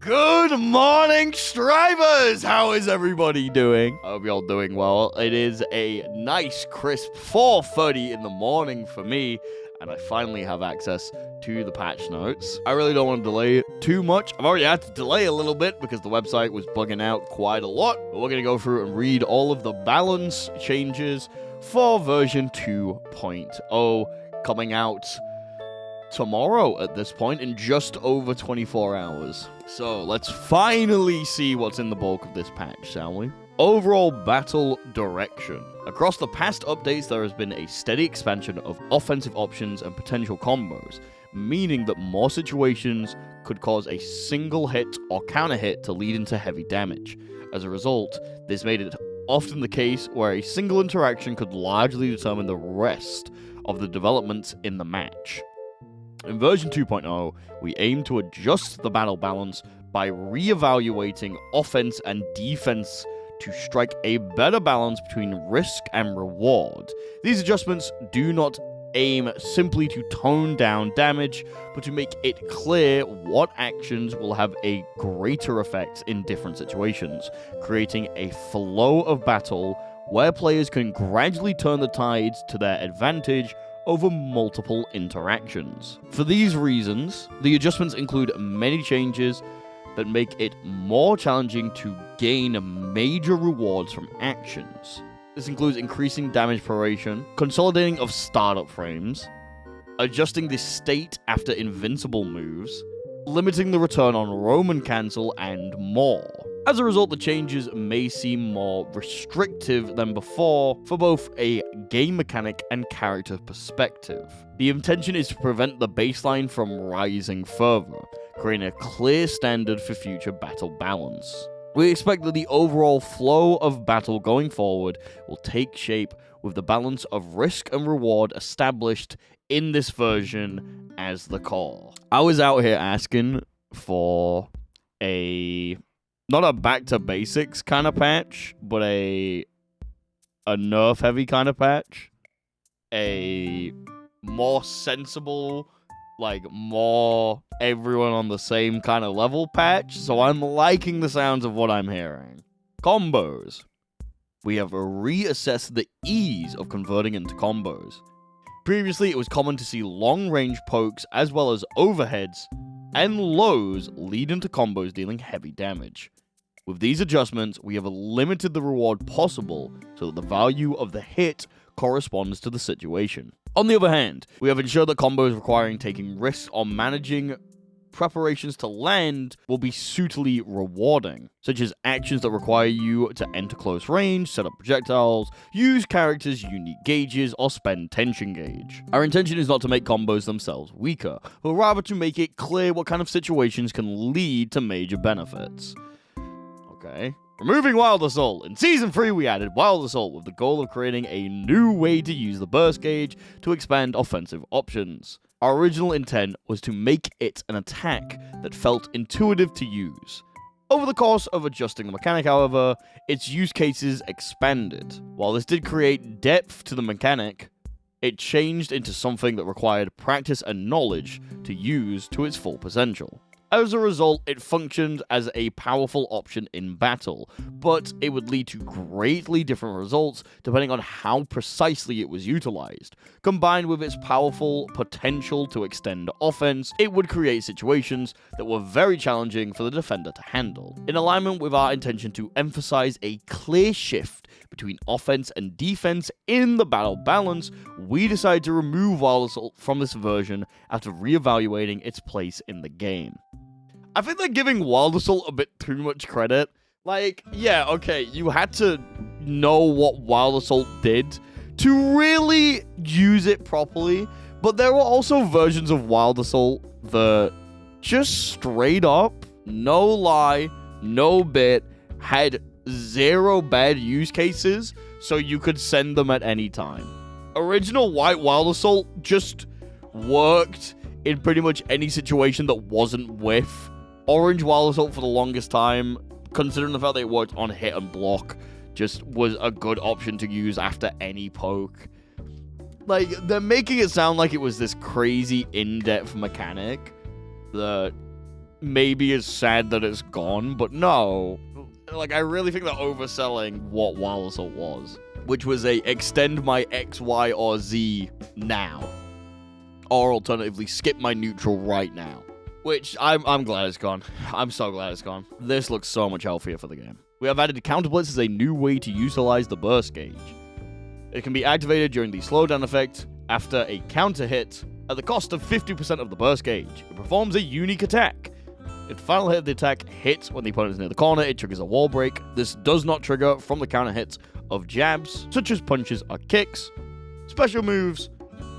Good morning, Strivers! How is everybody doing? I hope y'all doing well. It is a nice, crisp 4:30 in the morning for me, and I finally have access to the patch notes. I really don't want to delay too much. I've already had to delay a little bit because the website was bugging out quite a lot, but we're going to go through and read all of the balance changes for version 2.0 coming out tomorrow at this point in just over 24 hours. So let's finally see what's in the bulk of this patch, shall we? Overall battle direction. Across the past updates, there has been a steady expansion of offensive options and potential combos, meaning that more situations could cause a single hit or counter hit to lead into heavy damage. As a result, this made it often the case where a single interaction could largely determine the rest of the developments in the match. In version 2.0, we aim to adjust the battle balance by re-evaluating offense and defense to strike a better balance between risk and reward. These adjustments do not aim simply to tone down damage, but to make it clear what actions will have a greater effect in different situations, creating a flow of battle where players can gradually turn the tides to their advantage over multiple interactions. For these reasons, the adjustments include many changes that make it more challenging to gain major rewards from actions. This includes increasing damage proration, consolidating of startup frames, adjusting the state after invincible moves, limiting the return on Roman cancel, and more. As a result, the changes may seem more restrictive than before for both a game mechanic and character perspective. The intention is to prevent the baseline from rising further, creating a clear standard for future battle balance. We expect that the overall flow of battle going forward will take shape with the balance of risk and reward established in this version as the core. I was out here asking for not a back to basics kind of patch, but a nerf heavy kind of patch. A more sensible, like more everyone on the same kind of level patch. So I'm liking the sounds of what I'm hearing. Combos. We have reassessed the ease of converting into combos. Previously, it was common to see long-range pokes as well as overheads and lows lead into combos dealing heavy damage. With these adjustments, we have limited the reward possible so that the value of the hit corresponds to the situation. On the other hand, we have ensured that combos requiring taking risks or managing preparations to land will be suitably rewarding, such as actions that require you to enter close range, set up projectiles, use characters' unique gauges, or spend tension gauge. Our intention is not to make combos themselves weaker, but rather to make it clear what kind of situations can lead to major benefits. Okay. Removing Wild Assault. In Season 3, we added Wild Assault with the goal of creating a new way to use the burst gauge to expand offensive options. Our original intent was to make it an attack that felt intuitive to use. Over the course of adjusting the mechanic, however, its use cases expanded. While this did create depth to the mechanic, it changed into something that required practice and knowledge to use to its full potential. As a result, it functioned as a powerful option in battle, but it would lead to greatly different results depending on how precisely it was utilized. Combined with its powerful potential to extend offense, it would create situations that were very challenging for the defender to handle. In alignment with our intention to emphasize a clear shift between offense and defense in the battle balance, we decided to remove Wild Assault from this version after reevaluating its place in the game. I think they're giving Wild Assault a bit too much credit. Like, yeah, okay, you had to know what Wild Assault did to really use it properly, but there were also versions of Wild Assault that just straight up, no lie, no bit, had zero bad use cases, so you could send them at any time. Original White Wild Assault just worked in pretty much any situation that wasn't whiff. Orange Wild Assault for the longest time, considering the fact that it worked on hit and block, just was a good option to use after any poke. Like, they're making it sound like it was this crazy in-depth mechanic that maybe is sad that it's gone, but no. Like, I really think they're overselling what Wild Assault was, which was a extend my X, Y, or Z now. Or alternatively, skip my neutral right now. Which, I'm glad it's gone. I'm so glad it's gone. This looks so much healthier for the game. We have added Counter Blitz as a new way to utilize the burst gauge. It can be activated during the slowdown effect after a counter hit at the cost of 50% of the burst gauge. It performs a unique attack. If the final hit of the attack hits when the opponent is near the corner, it triggers a wall break. This does not trigger from the counter hits of jabs, such as punches or kicks, special moves,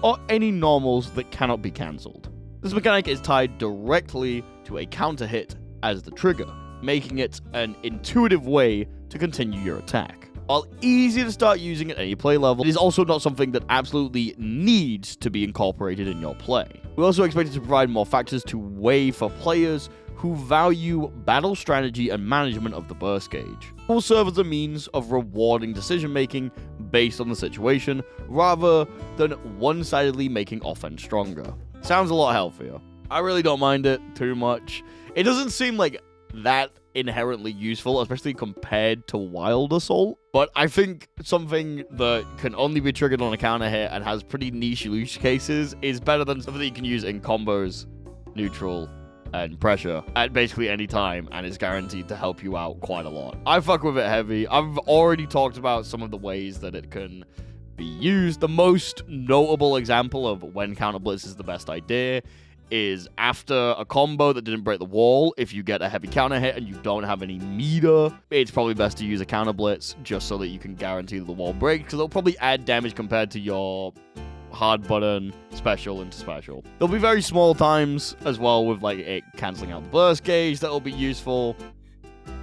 or any normals that cannot be cancelled. This mechanic is tied directly to a counter hit as the trigger, making it an intuitive way to continue your attack. While easy to start using at any play level, it is also not something that absolutely needs to be incorporated in your play. We also expect it to provide more factors to weigh for players who value battle strategy and management of the burst gauge. It will serve as a means of rewarding decision-making based on the situation, rather than one-sidedly making offense stronger. Sounds a lot healthier. I really don't mind it too much. It doesn't seem like that inherently useful, especially compared to Wild Assault, but I think something that can only be triggered on a counter hit and has pretty niche use cases is better than something that you can use in combos, neutral, and pressure at basically any time, and is guaranteed to help you out quite a lot. I fuck with it heavy. I've already talked about some of the ways that it can be used. The most notable example of when Counter Blitz is the best idea is after a combo that didn't break the wall. If you get a heavy counter hit and you don't have any meter, it's probably best to use a Counter Blitz just so that you can guarantee that the wall breaks, because it'll probably add damage compared to your hard button special into special. There'll be very small times as well with like it cancelling out the burst gauge that'll be useful.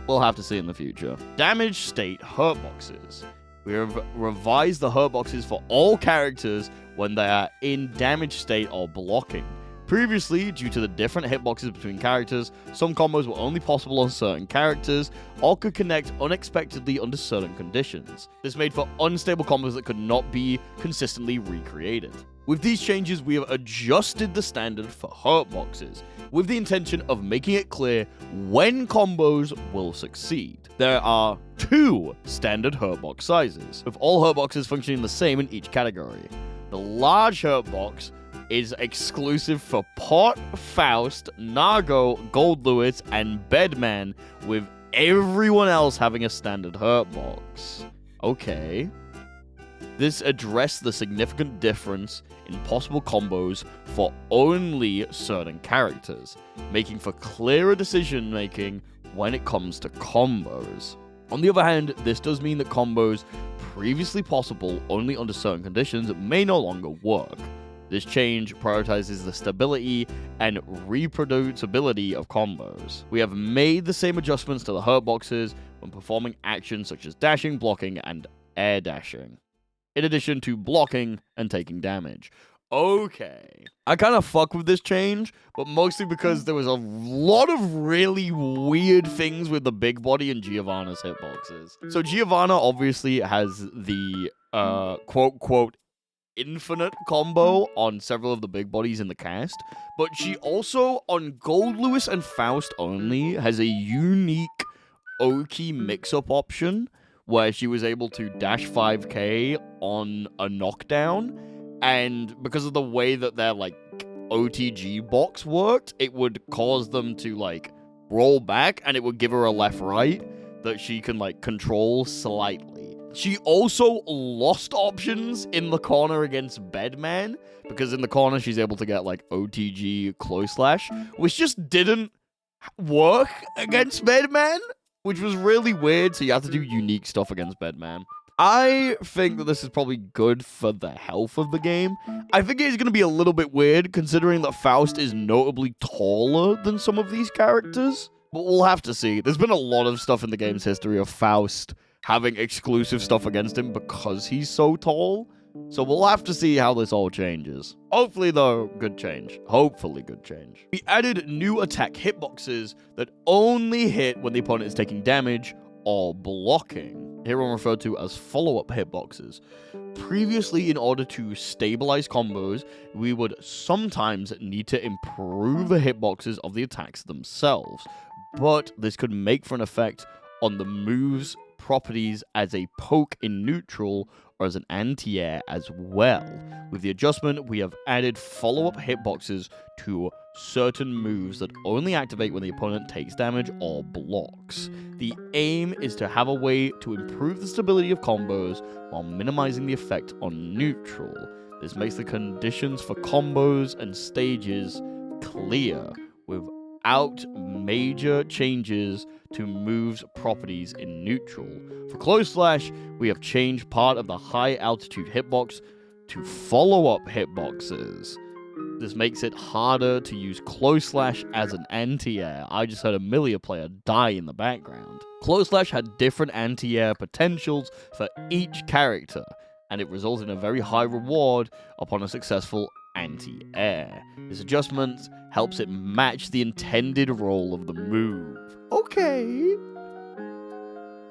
We'll have to see in the future. Damage state hurt boxes. We have revised the hurt boxes for all characters when they are in damage state or blocking. Previously, due to the different hitboxes between characters, some combos were only possible on certain characters, or could connect unexpectedly under certain conditions. This made for unstable combos that could not be consistently recreated. With these changes, we have adjusted the standard for hurt boxes, with the intention of making it clear when combos will succeed. There are 2 standard hurt box sizes, with all hurt boxes functioning the same in each category. The large hurt box is exclusive for Pot, Faust, Nago, GoldLewis, and Bedman, with everyone else having a standard hurt box. Okay. This addressed the significant difference in possible combos for only certain characters, making for clearer decision-making when it comes to combos. On the other hand, this does mean that combos previously possible only under certain conditions may no longer work. This change prioritizes the stability and reproducibility of combos. We have made the same adjustments to the hurt boxes when performing actions such as dashing, blocking, and air dashing, in addition to blocking and taking damage. Okay. I kind of fuck with this change, but mostly because there was a lot of really weird things with the big body and Giovanna's hitboxes. So Giovanna obviously has the quote-quote infinite combo on several of the big bodies in the cast, but she also, on GoldLewis and Faust only, has a unique Oki mix-up option where she was able to dash 5k on a knockdown, and because of the way that their like OTG box worked, it would cause them to like roll back, and it would give her a left-right that she can like control slightly. She also lost options in the corner against Bedman, because in the corner she's able to get like OTG close slash, which just didn't work against Bedman, which was really weird, so you have to do unique stuff against Bedman. I think that this is probably good for the health of the game. I think it's going to be a little bit weird, considering that Faust is notably taller than some of these characters, but we'll have to see. There's been a lot of stuff in the game's history of Faust having exclusive stuff against him because he's so tall. So we'll have to see how this all changes. Hopefully, though, good change. Hopefully, good change. We added new attack hitboxes that only hit when the opponent is taking damage or blocking, here on referred to as follow-up hitboxes. Previously, in order to stabilize combos, we would sometimes need to improve the hitboxes of the attacks themselves, but this could make for an effect on the move's properties as a poke in neutral or as an anti-air as well. With the adjustment, we have added follow-up hitboxes to certain moves that only activate when the opponent takes damage or blocks. The aim is to have a way to improve the stability of combos while minimizing the effect on neutral. This makes the conditions for combos and stages clear, without major changes to moves' properties in neutral. For Close Slash, we have changed part of the high altitude hitbox to follow-up hitboxes. This makes it harder to use Close Slash as an anti-air. I just heard a Millia player die in the background. Close Slash had different anti-air potentials for each character, and it results in a very high reward upon a successful anti-air. This adjustment helps it match the intended role of the move. Okay.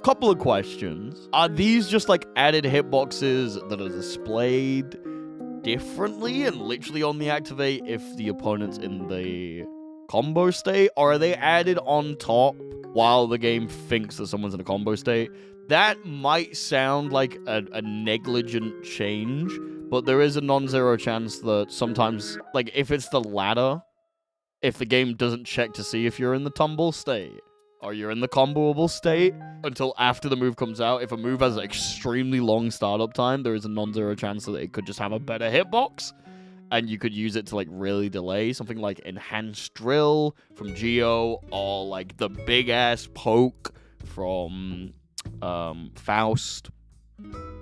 Couple of questions. Are these just like added hitboxes that are displayed differently and literally only activate if the opponent's in the combo state? Or are they added on top while the game thinks that someone's in a combo state? That might sound like a negligent change, but there is a non-zero chance that sometimes, like, if it's the latter, if the game doesn't check to see if you're in the tumble state or you're in the comboable state until after the move comes out, if a move has an extremely long startup time, there is a non-zero chance that it could just have a better hitbox, and you could use it to, like, really delay. Something like Enhanced Drill from Geo, or, like, the big-ass poke from Faust,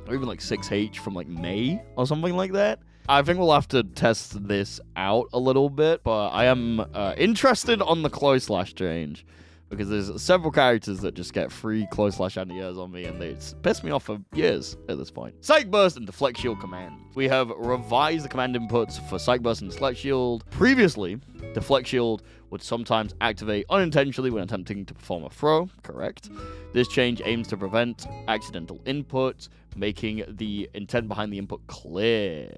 or even like 6H from like May or something like that. I think we'll have to test this out a little bit, but I am interested on the Close Slash change, because there's several characters that just get free Close Slash anti-airs on me, and it's pissed me off for years at this point. Psych Burst and Deflect Shield commands. We have revised the command inputs for Psych Burst and Deflect Shield. Previously, Deflect Shield would sometimes activate unintentionally when attempting to perform a throw, correct. This change aims to prevent accidental inputs, making the intent behind the input clear.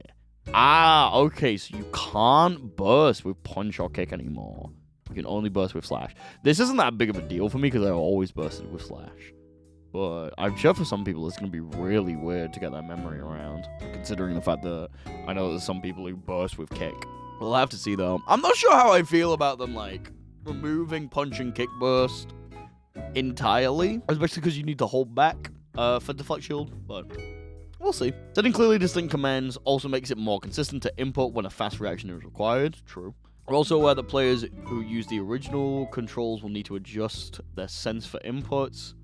Ah, okay, so you can't burst with punch or kick anymore. You can only burst with slash. This isn't that big of a deal for me because I always bursted with slash. But I'm sure for some people it's going to be really weird to get that memory around, considering the fact that I know there's some people who burst with kick. We'll have to see, though. I'm not sure how I feel about them, like, removing punch and kick burst entirely, especially because you need to hold back for Deflect Shield, but we'll see. Setting clearly distinct commands also makes it more consistent to input when a fast reaction is required. True. We're also aware that players who use the original controls will need to adjust their sense for inputs.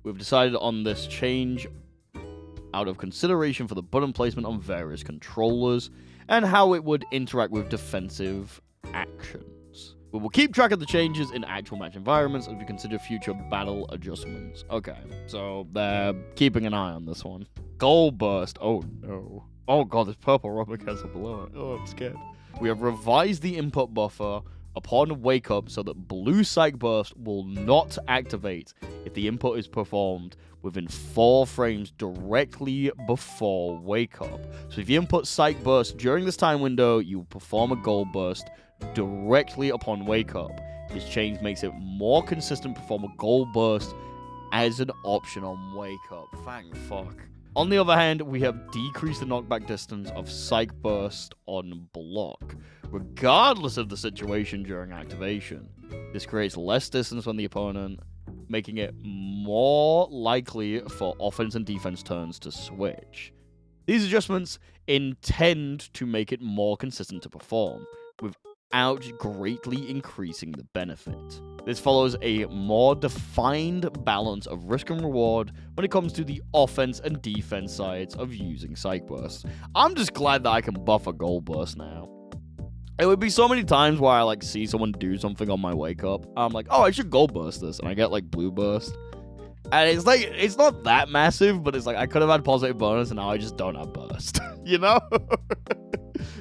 We've decided on this change out of consideration for the button placement on various controllers and how it would interact with defensive actions. We will keep track of the changes in actual match environments as we consider future battle adjustments. Okay, so they're keeping an eye on this one. Goal Burst. Oh no. Oh god, this purple rubber castle below it. Oh, I'm scared. We have revised the input buffer upon wake up so that Blue Psych Burst will not activate if the input is performed within 4 frames directly before wake up. So if you input Psych Burst during this time window, you will perform a Goal Burst directly upon wake up. This change makes it more consistent to perform a Goal Burst as an option on wake up. Thank fuck. On the other hand, we have decreased the knockback distance of Psych Burst on block, regardless of the situation during activation. This creates less distance on the opponent, making it more likely for offense and defense turns to switch. These adjustments intend to make it more consistent to perform, without greatly increasing the benefit. This follows a more defined balance of risk and reward when it comes to the offense and defense sides of using Psych Burst. I'm just glad that I can buff a Goal Burst now. It would be so many times where I like see someone do something on my wake up. I'm like, oh, I should Goal Burst this, and I get like Blue Burst. And it's like, it's not that massive, but it's like I could have had positive bonus and now I just don't have burst. You know?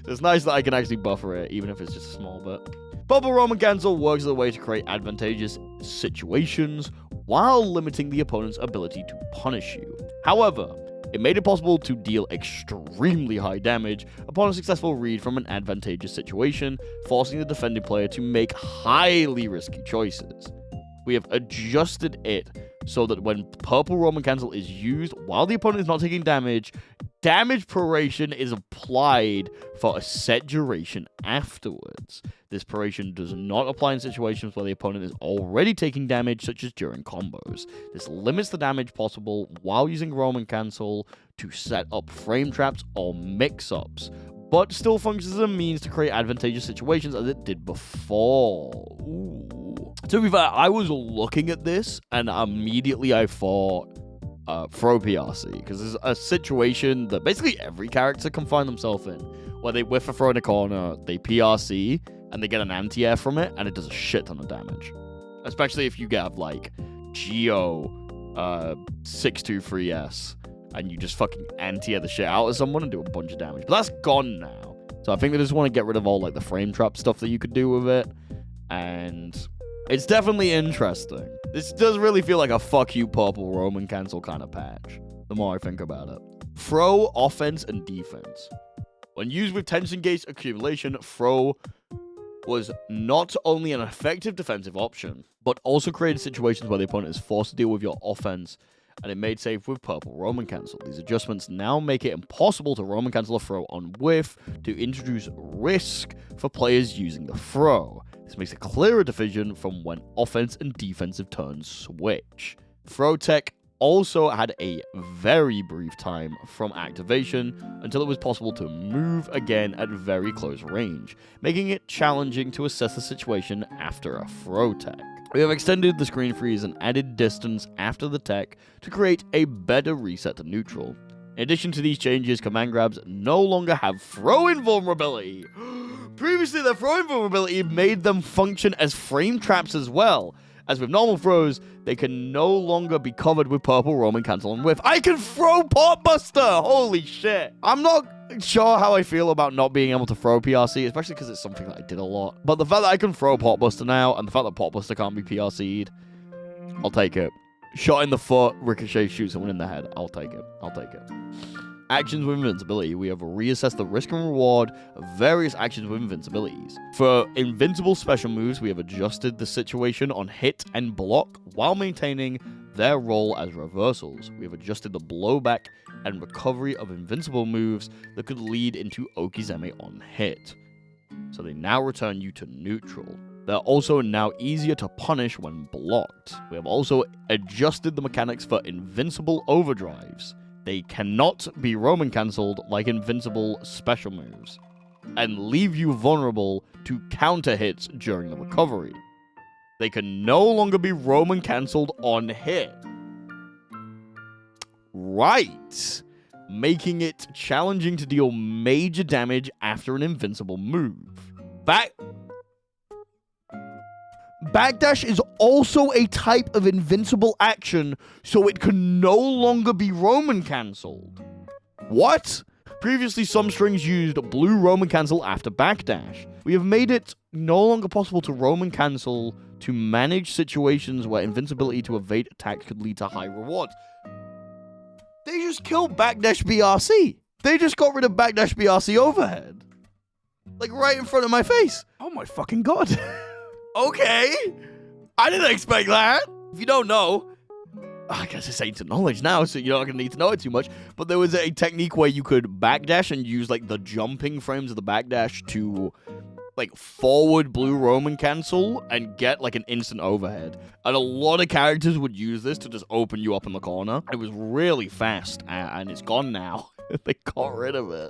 It's nice that I can actually buffer it, even if it's just a small bit. Purple Roman Cancel works as a way to create advantageous situations while limiting the opponent's ability to punish you. However, it made it possible to deal extremely high damage upon a successful read from an advantageous situation, forcing the defending player to make highly risky choices. We have adjusted it so that when Purple Roman Cancel is used while the opponent is not taking damage, damage proration is applied for a set duration afterwards. This proration does not apply in situations where the opponent is already taking damage, such as during combos. This limits the damage possible while using Roman Cancel to set up frame traps or mix-ups, but still functions as a means to create advantageous situations as it did before. Ooh. To be fair, I was looking at this, and immediately I thought throw PRC, because there's a situation that basically every character can find themselves in, where they whiff a throw in a corner, they PRC, and they get an anti-air from it, and it does a shit ton of damage. Especially if you get, like, Geo 623S, and you just fucking anti-air the shit out of someone and do a bunch of damage. But that's gone now. So I think they just want to get rid of all, like, the frame trap stuff that you could do with it, and it's definitely interesting. This does really feel like a fuck you Purple Roman Cancel kind of patch, the more I think about it. Throw, offense, and defense. When used with tension gauge accumulation, throw was not only an effective defensive option, but also created situations where the opponent is forced to deal with your offense, and it made safe with Purple Roman Cancel. These adjustments now make it impossible to Roman Cancel a throw on whiff to introduce risk for players using the throw. This makes a clearer division from when offense and defensive turns switch. Throw tech also had a very brief time from activation until it was possible to move again at very close range, making it challenging to assess the situation after a throw tech. We have extended the screen freeze and added distance after the tech to create a better reset to neutral. In addition to these changes, command grabs no longer have throw invulnerability. Previously, the throw invulnerability made them function as frame traps as well. As with normal throws, they can no longer be covered with Purple Roman Cancel and whiff. I can throw Potbuster! Holy shit. I'm not sure how I feel about not being able to throw PRC, especially because it's something that I did a lot. But the fact that I can throw Potbuster now, and the fact that Potbuster can't be PRC'd, I'll take it. Shot in the foot, Ricochet shoots someone in the head. I'll take it. I'll take it. Actions with invincibility. We have reassessed the risk and reward of various actions with invincibilities. For invincible special moves, we have adjusted the situation on hit and block while maintaining their role as reversals. We have adjusted the blowback and recovery of invincible moves that could lead into Okizeme on hit. So they now return you to neutral. They're also now easier to punish when blocked. We have also adjusted the mechanics for invincible overdrives. They cannot be Roman cancelled like invincible special moves, and leave you vulnerable to counter hits during the recovery. They can no longer be Roman cancelled on hit. Right. Making it challenging to deal major damage after an invincible move. Backdash is also a type of invincible action, so it can no longer be Roman cancelled. What? Previously, some strings used blue Roman cancel after backdash. We have made it no longer possible to Roman cancel to manage situations where invincibility to evade attacks could lead to high rewards. They just killed backdash BRC. They just got rid of backdash BRC overhead. Like right in front of my face. Oh my fucking god. Okay, I didn't expect that. If you don't know, I guess it's ancient knowledge now, so you're not going to need to know it too much, but there was a technique where you could backdash and use, like, the jumping frames of the backdash to, like, forward blue Roman cancel and get, like, an instant overhead. And a lot of characters would use this to just open you up in the corner. It was really fast, and it's gone now. They got rid of it.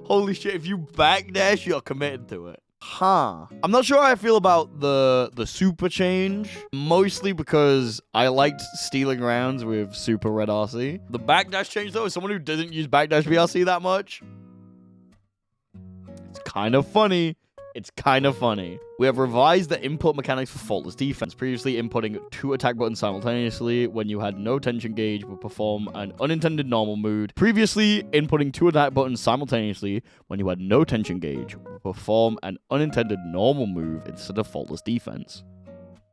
Holy shit, if you backdash, you're committed to it. Huh. I'm not sure how I feel about the super change, mostly because I liked stealing rounds with super red RC. The backdash change, though, as someone who doesn't use backdash BRC that much, it's kind of funny. It's kind of funny. We have revised the input mechanics for faultless defense. Previously, inputting 2 attack buttons simultaneously when you had no tension gauge would perform an unintended normal move. Previously, inputting 2 attack buttons simultaneously when you had no tension gauge would perform an unintended normal move instead of faultless defense.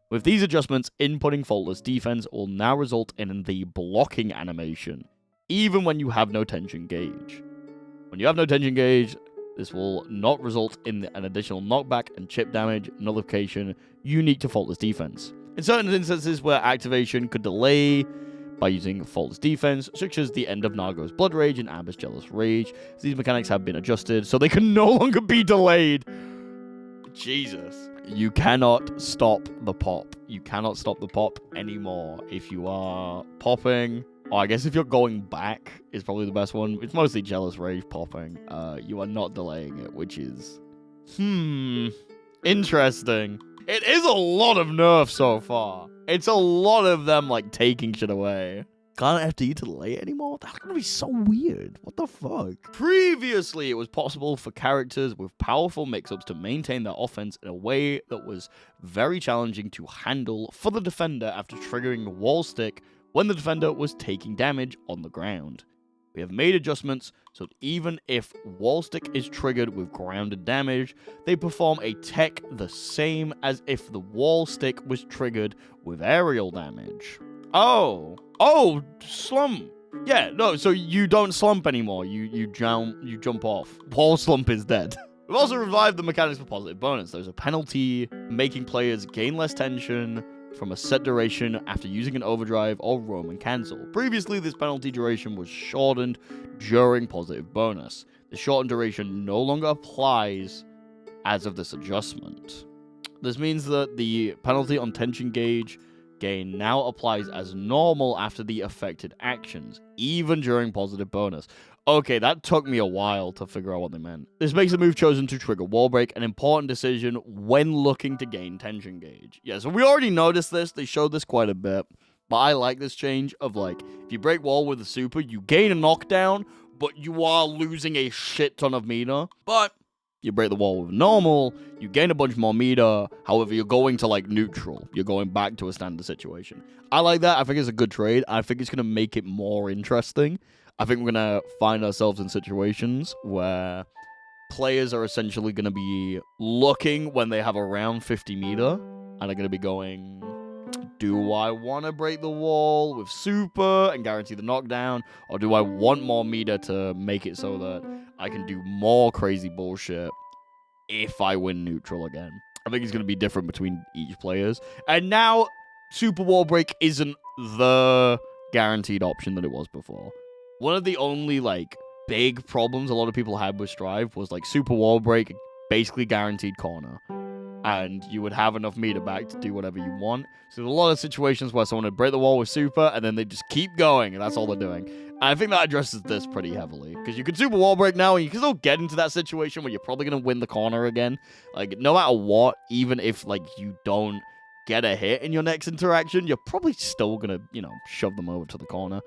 With these adjustments, inputting faultless defense will now result in the blocking animation, even when you have no tension gauge. When you have no tension gauge, this will not result in an additional knockback and chip damage nullification unique to faultless defense. In certain instances where activation could delay by using faultless defense, such as the end of Nago's Blood Rage and Amber's Jealous Rage, these mechanics have been adjusted so they can no longer be delayed. Jesus. You cannot stop the pop. You cannot stop the pop anymore. If you are popping, or I guess if you're going back is probably the best one. It's mostly Jealous Rage popping. You are not delaying it, which is... interesting. It is a lot of nerfs so far. It's a lot of them, like, taking shit away. Can't FD to delay it anymore? That's gonna be so weird. What the fuck? Previously, it was possible for characters with powerful mix-ups to maintain their offense in a way that was very challenging to handle for the defender after triggering wall stick when the defender was taking damage on the ground. We have made adjustments so that even if wall stick is triggered with grounded damage, they perform a tech the same as if the wall stick was triggered with aerial damage. Oh, slump. Yeah, no, so you don't slump anymore. You jump off. Wall slump is dead. We've also revived the mechanics for positive bonus. There's a penalty making players gain less tension from a set duration after using an overdrive or roam and cancel. Previously, this penalty duration was shortened during positive bonus. The shortened duration no longer applies as of this adjustment. This means that the penalty on tension gauge gain now applies as normal after the affected actions, even during positive bonus. Okay, that took me a while to figure out what they meant. This makes the move chosen to trigger wall break an important decision when looking to gain tension gauge. Yeah, so we already noticed this. They showed this quite a bit. But I like this change of, like, if you break wall with a super, you gain a knockdown, but you are losing a shit ton of meter. But you break the wall with normal, you gain a bunch more meter. However, you're going to, like, neutral. You're going back to a standard situation. I like that. I think it's a good trade. I think it's going to make it more interesting. I think we're going to find ourselves in situations where players are essentially going to be looking when they have around 50 meter and are going to be going, do I want to break the wall with super and guarantee the knockdown, or do I want more meter to make it so that I can do more crazy bullshit if I win neutral again? I think it's going to be different between each players. And now, super wall break isn't the guaranteed option that it was before. One of the only, like, big problems a lot of people had with Strive was, like, super wall break, basically guaranteed corner. And you would have enough meter back to do whatever you want. So there's a lot of situations where someone would break the wall with super, and then they just keep going, and that's all they're doing. And I think that addresses this pretty heavily. Because you can super wall break now, and you can still get into that situation where you're probably going to win the corner again. Like, no matter what, even if, like, you don't get a hit in your next interaction, you're probably still going to, you know, shove them over to the corner.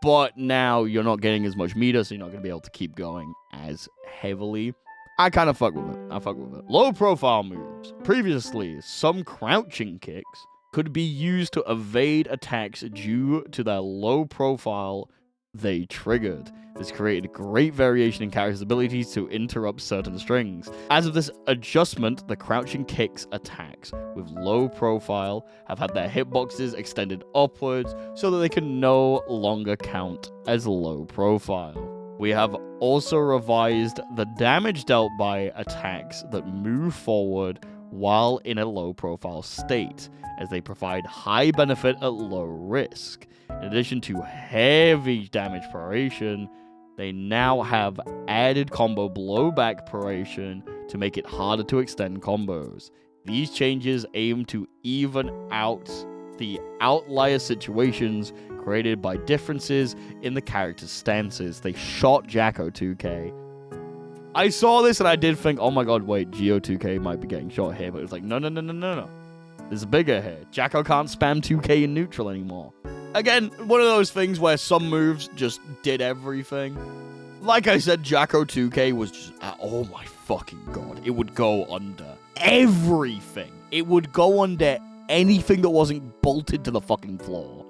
But now you're not getting as much meter, so you're not going to be able to keep going as heavily. I kind of fuck with it. Low profile moves. Previously, some crouching kicks could be used to evade attacks due to their low profile they triggered. This created great variation in characters' abilities to interrupt certain strings. As of this adjustment, the crouching kicks attacks with low profile have had their hitboxes extended upwards so that they can no longer count as low profile. We have also revised the damage dealt by attacks that move forward while in a low profile state, as they provide high benefit at low risk. In addition to heavy damage paration, they now have added combo blowback paration to make it harder to extend combos. These changes aim to even out the outlier situations created by differences in the character's stances. They shot Jacko 2K. I saw this and I did think, oh my god, wait, Geo 2K might be getting shot here, but it's like, no. There's a bigger here. Jacko can't spam 2K in neutral anymore. Again, one of those things where some moves just did everything. Like I said, Jacko 2K was just, oh my fucking god, it would go under everything. It would go under anything that wasn't bolted to the fucking floor.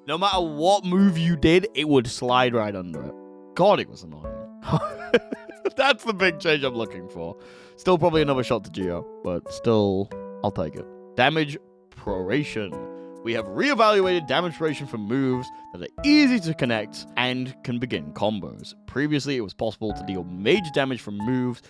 No matter what move you did, it would slide right under it. God, it was annoying. That's the big change I'm looking for. Still probably another shot to Geo, but still, I'll take it. Damage proration. We have reevaluated damage proration for moves that are easy to connect and can begin combos. Previously, it was possible to deal major damage from moves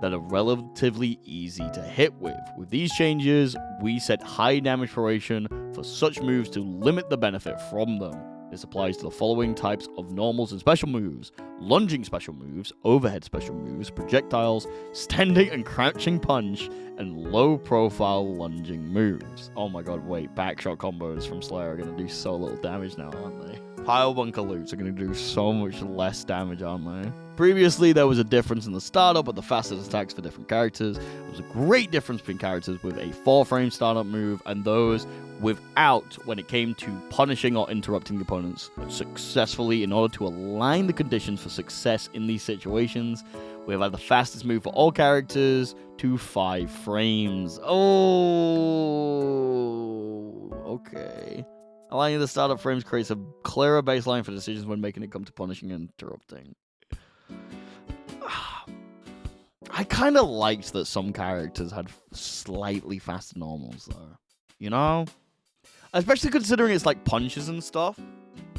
that are relatively easy to hit with. With these changes, we set high damage proration for such moves to limit the benefit from them. This applies to the following types of normals and special moves: lunging special moves, overhead special moves, projectiles, standing and crouching punch, and low-profile lunging moves. Oh my god, wait, backshot combos from Slayer are going to do so little damage now, aren't they? Pile bunker loops are going to do so much less damage, aren't they? Previously, there was a difference in the startup but the fastest attacks for different characters. There was a great difference between characters with a 4-frame startup move and those without when it came to punishing or interrupting the opponents successfully. In order to align the conditions for success in these situations, we have had the fastest move for all characters to 5 frames. Oh, okay. Aligning the startup frames creates a clearer baseline for decisions when making it come to punishing and interrupting. I kind of liked that some characters had slightly faster normals, though. You know? Especially considering it's like punches and stuff.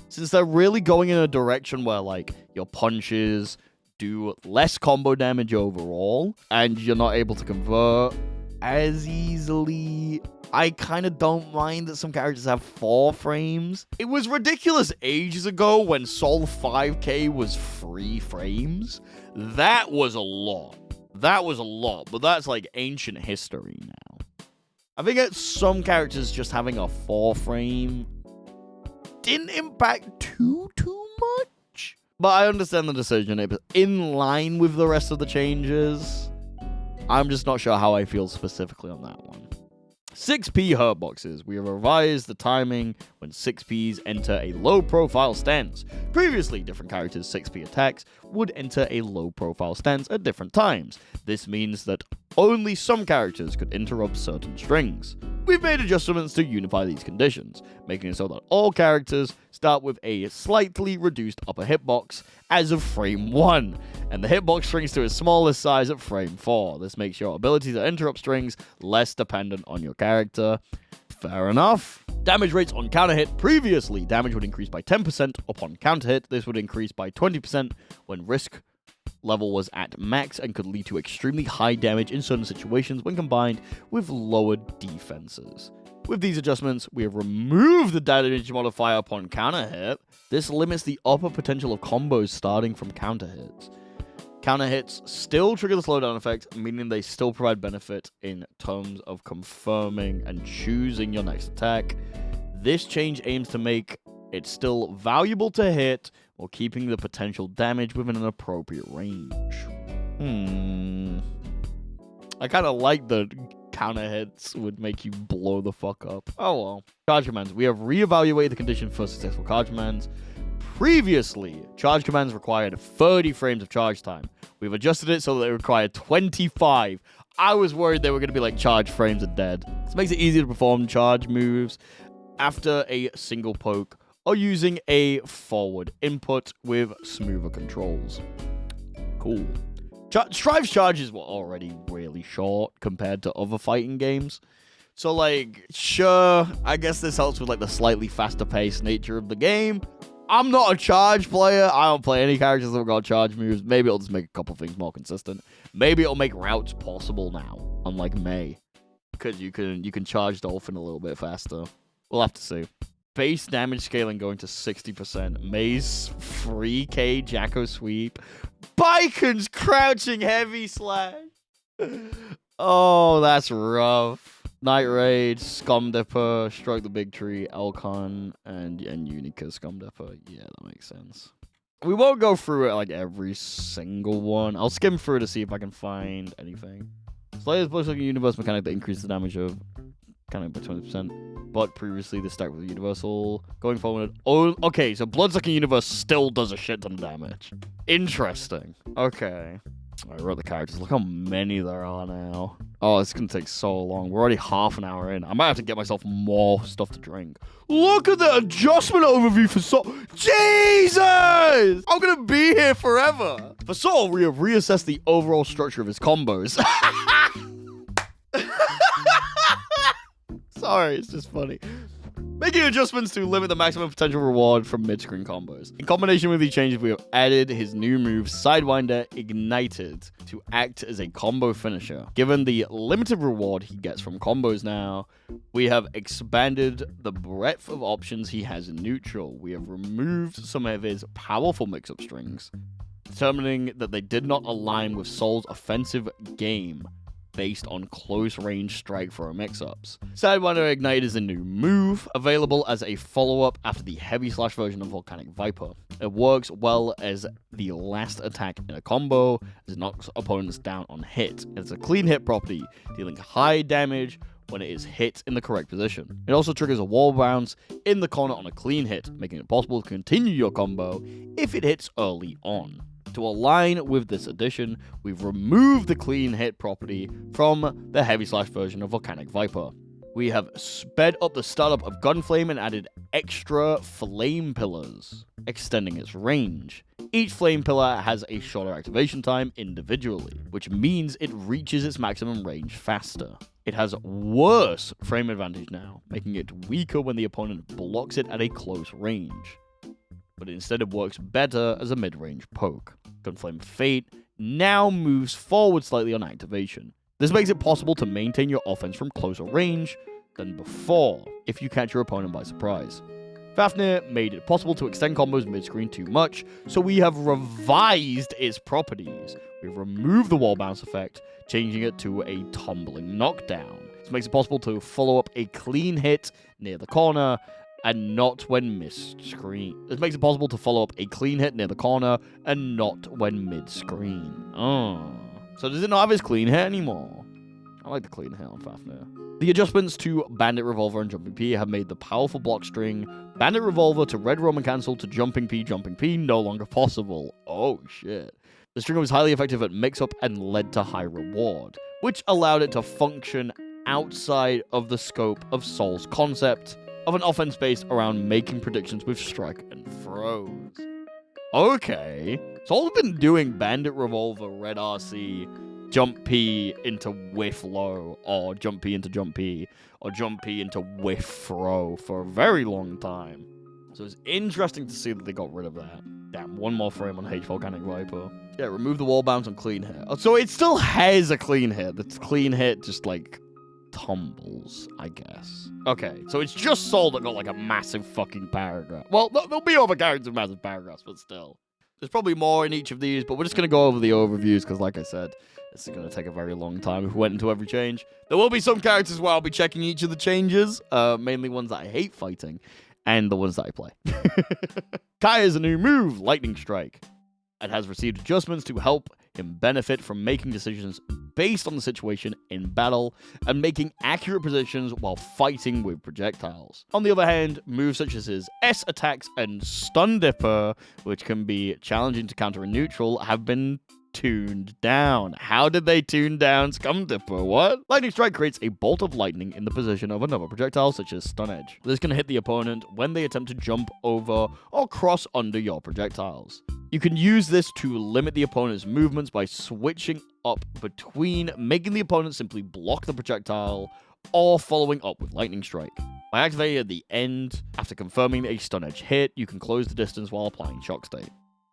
Since they're really going in a direction where, like, your punches do less combo damage overall, and you're not able to convert as easily. I kind of don't mind that some characters have 4 frames. It was ridiculous ages ago when Sol 5k was 3 frames. That was a lot. That was a lot, but that's like ancient history now. I think that some characters just having a 4 frame didn't impact too much. But I understand the decision. It was in line with the rest of the changes. I'm just not sure how I feel specifically on that one. 6p hurt boxes. We have revised the timing when 6ps enter a low-profile stance. Previously, different characters' 6p attacks would enter a low-profile stance at different times. This means that only some characters could interrupt certain strings. We've made adjustments to unify these conditions, making it so that all characters start with a slightly reduced upper hitbox as of frame 1, and the hitbox shrinks to its smallest size at frame 4. This makes your ability to interrupt strings less dependent on your character. Fair enough. Damage rates on counter hit. Previously, damage would increase by 10% upon counter hit. This would increase by 20% when risk level was at max and could lead to extremely high damage in certain situations when combined with lowered defenses. With these adjustments, we have removed the damage modifier upon counter hit. This limits the upper potential of combos starting from counter hits. Counter hits still trigger the slowdown effect, meaning they still provide benefit in terms of confirming and choosing your next attack. This change aims to make it still valuable to hit while keeping the potential damage within an appropriate range. I kind of like the counter hits would make you blow the fuck up. Oh well. Charge commands. We have reevaluated the condition for successful charge commands. Previously, charge commands required 30 frames of charge time. We've adjusted it so that they require 25. I was worried they were going to be like charge frames are dead. This makes it easier to perform charge moves after a single poke or using a forward input with smoother controls. Cool. Strive's charges were already really short compared to other fighting games. So, like, sure, I guess this helps with, like, the slightly faster paced nature of the game. I'm not a charge player. I don't play any characters that have got charge moves. Maybe it'll just make a couple things more consistent. Maybe it'll make routes possible now, unlike May. Because you can charge Dolphin a little bit faster. We'll have to see. Base damage scaling going to 60%. May's 3k Jacko sweep. Baiken's crouching heavy slash. Oh, that's rough. Night Raid, Scum Dipper, Stroke the Big Tree, Elcon, and Unika Scum Dipper. Yeah, that makes sense. We won't go through it like every single one. I'll skim through to see if I can find anything. Slayer's Bloodsucking Universe mechanic that increases the damage of kind of by 20%. But previously, this stack was universal. Going forward, oh, okay, so Bloodsucking Universe still does a shit ton of damage. Interesting. Okay. I wrote the characters. Look how many there are now. Oh, it's going to take so long. We're already half an hour in. I might have to get myself more stuff to drink. Look at the adjustment overview for Soul. Jesus! I'm going to be here forever. For Soul, we have reassessed the overall structure of his combos. So Sorry, it's just funny. Making adjustments to limit the maximum potential reward from mid-screen combos. In combination with these changes, we have added his new move, Sidewinder Ignited, to act as a combo finisher. Given the limited reward he gets from combos now, we have expanded the breadth of options he has in neutral. We have removed some of his powerful mix-up strings, determining that they did not align with Soul's offensive game based on close-range strike throw mix-ups. Sidewinder Ignite is a new move, available as a follow-up after the Heavy Slash version of Volcanic Viper. It works well as the last attack in a combo, as it knocks opponents down on hit. It's a clean hit property, dealing high damage when it is hit in the correct position. It also triggers a wall bounce in the corner on a clean hit, making it possible to continue your combo if it hits early on. To align with this addition, we've removed the clean hit property from the Heavy Slash version of Volcanic Viper. We have sped up the startup of Gunflame and added extra flame pillars, extending its range. Each flame pillar has a shorter activation time individually, which means it reaches its maximum range faster. It has worse frame advantage now, making it weaker when the opponent blocks it at a close range, but instead it works better as a mid-range poke. Gunflame Fate now moves forward slightly on activation. This makes it possible to maintain your offense from closer range than before, if you catch your opponent by surprise. Fafnir made it possible to extend combos mid-screen too much, so we have revised its properties. We've removed the wall bounce effect, changing it to a tumbling knockdown. This makes it possible to follow up a clean hit near the corner, and not when mid-screen. This makes it possible to follow up a clean hit near the corner, and not when mid-screen. Oh. So does it not have his clean hit anymore? I like the clean hit on Fafnir. The adjustments to Bandit Revolver and Jumping P have made the powerful block string Bandit Revolver to Red Roman Cancel to Jumping P no longer possible. Oh shit. The string was highly effective at mix-up and led to high reward, which allowed it to function outside of the scope of Soul's concept of an offense based around making predictions with strike and throws. Okay. Soul's been doing Bandit Revolver, Red RC, Jump P into Whiff Low, or Jump P into Jump P, or Jump P into Whiff Throw for a very long time. So it's interesting to see that they got rid of that. Damn, one more frame on H Volcanic Viper. Yeah, remove the wall bounce on clean hit. Oh, so it still has a clean hit. The clean hit just like tumbles, I guess. Okay, so it's just Soul that got like a massive fucking paragraph. Well, there'll be other characters with massive paragraphs, but still. There's probably more in each of these, but we're just going to go over the overviews because, like I said, this is going to take a very long time if we went into every change. There will be some characters where I'll be checking each of the changes, mainly ones that I hate fighting, and the ones that I play. Kaya's a new move, Lightning Strike. It has received adjustments to help him benefit from making decisions based on the situation in battle and making accurate positions while fighting with projectiles. On the other hand, moves such as his S attacks and Stun Dipper, which can be challenging to counter in neutral, have been tuned down. How did they tune down Scum Dipper? What? Lightning Strike creates a bolt of lightning in the position of another projectile, such as Stun Edge. This can hit the opponent when they attempt to jump over or cross under your projectiles. You can use this to limit the opponent's movements by switching up between making the opponent simply block the projectile or following up with Lightning Strike. By activating at the end, after confirming a Stun Edge hit, you can close the distance while applying Shock State.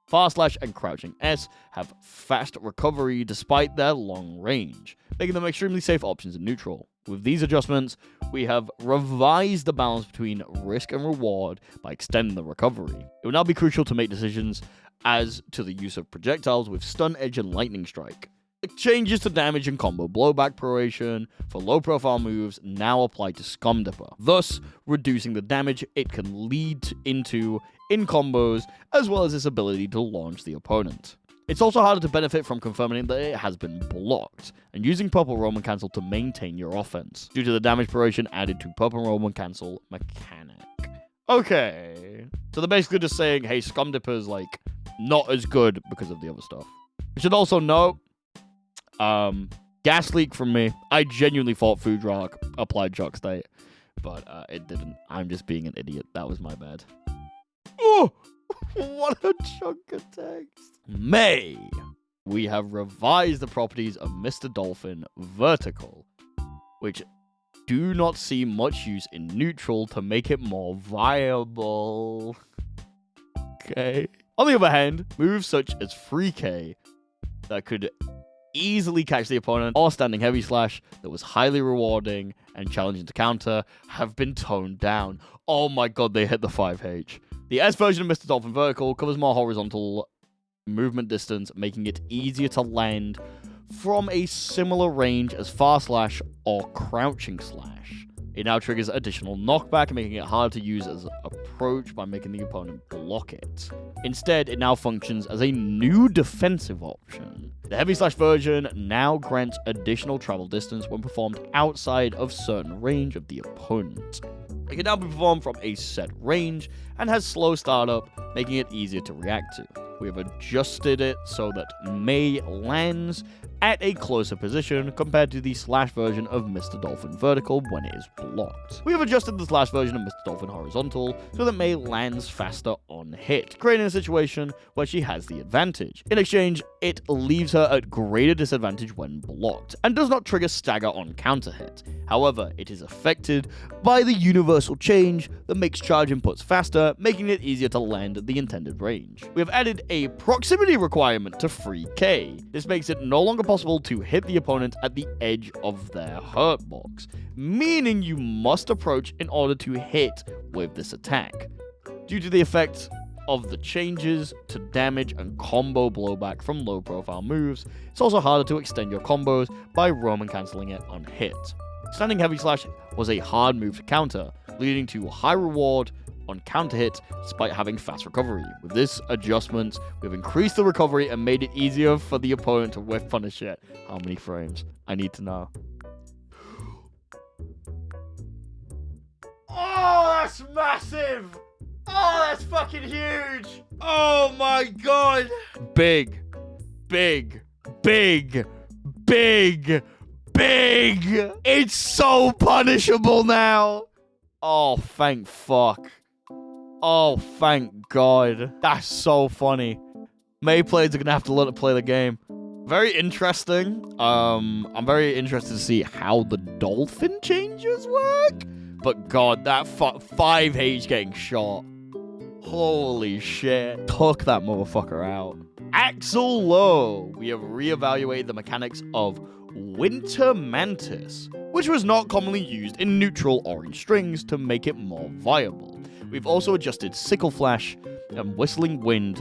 Fast Slash and Crouching S have fast recovery despite their long range, making them extremely safe options in neutral. With these adjustments, we have revised the balance between risk and reward by extending the recovery. It will now be crucial to make decisions as to the use of projectiles with Stun Edge and Lightning Strike. The changes to damage and combo blowback proration for low-profile moves now apply to Scum Dipper, thus reducing the damage it can lead into in combos, as well as its ability to launch the opponent. It's also harder to benefit from confirming that it has been blocked, and using Purple Roman Cancel to maintain your offense, due to the damage proration added to Purple Roman Cancel mechanic. Okay, so they're basically just saying, hey, Scum Dipper is like not as good because of the other stuff. You should also note, gas leak from me. I genuinely thought Food Rock applied Shock State, but it didn't. I'm just being an idiot. That was my bad. Oh, what a chunk of text. May. We have revised the properties of Mr. Dolphin Vertical, which do not see much use in neutral to make it more viable. Okay. On the other hand, moves such as Free K that could easily catch the opponent or standing heavy slash that was highly rewarding and challenging to counter have been toned down. Oh my god, they hit the 5H. The S version of Mr. Dolphin Vertical covers more horizontal movement distance, making it easier to land from a similar range as far slash or crouching slash. It now triggers additional knockback, making it hard to use as approach by making the opponent block it. Instead, it now functions as a new defensive option. The heavy slash version now grants additional travel distance when performed outside of certain range of the opponent. It can now be performed from a set range and has slow startup, making it easier to react to. We have adjusted it so that May lands at a closer position compared to the slash version of Mr. Dolphin Vertical when it is blocked. We have adjusted the slash version of Mr. Dolphin Horizontal so that May lands faster on hit, creating a situation where she has the advantage. In exchange, it leaves her at greater disadvantage when blocked, and does not trigger stagger on counter hit. However, it is affected by the universal change that makes charge inputs faster, making it easier to land at the intended range. We have added a proximity requirement to Free K. This makes it no longer possible to hit the opponent at the edge of their hurt box, meaning you must approach in order to hit with this attack. Due to the effect of the changes to damage and combo blowback from low profile moves, it's also harder to extend your combos by roam cancelling it on hit. Standing heavy slash was a hard move to counter, leading to high reward on counter hit despite having fast recovery. With this adjustment, we've increased the recovery and made it easier for the opponent to whiff punish it. How many frames? I need to know. Oh, that's massive! Oh, that's fucking huge! Oh my god! Big, big, big, big, big! It's so punishable now! Oh, thank fuck. Oh, thank God. That's so funny. May players are going to have to learn to play the game. Very interesting. I'm very interested to see how the dolphin changes work. But God, that 5H getting shot. Holy shit. Took that motherfucker out. Axel Low. We have reevaluated the mechanics of Winter Mantis, which was not commonly used in neutral orange strings to make it more viable. We've also adjusted Sickle Flash and Whistling Wind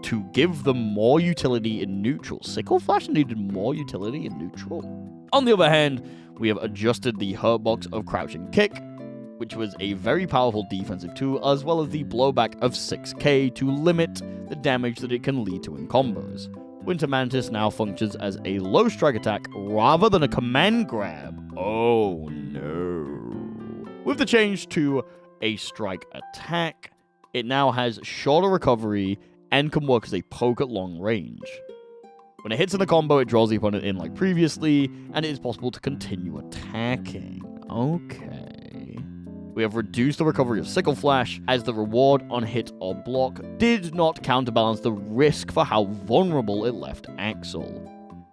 to give them more utility in neutral. Sickle Flash needed more utility in neutral. On the other hand, we have adjusted the hurt box of Crouching Kick, which was a very powerful defensive tool, as well as the blowback of 6k to limit the damage that it can lead to in combos. Winter Mantis now functions as a low strike attack rather than a command grab. Oh no. With the change to a strike attack, it now has shorter recovery and can work as a poke at long range. When it hits in a combo, it draws the opponent in like previously, and it is possible to continue attacking. Okay. We have reduced the recovery of Sickle Flash, as the reward on hit or block did not counterbalance the risk for how vulnerable it left Axel.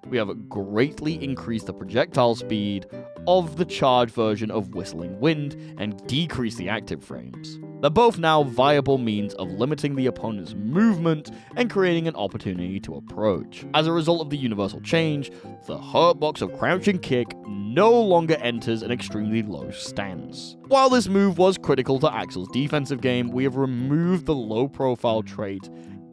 We have greatly increased the projectile speed of the charge version of Whistling Wind and decreased the active frames. They're both now viable means of limiting the opponent's movement and creating an opportunity to approach. As a result of the universal change, the hurt box of Crouching Kick no longer enters an extremely low stance. While this move was critical to Axel's defensive game, we have removed the low profile trait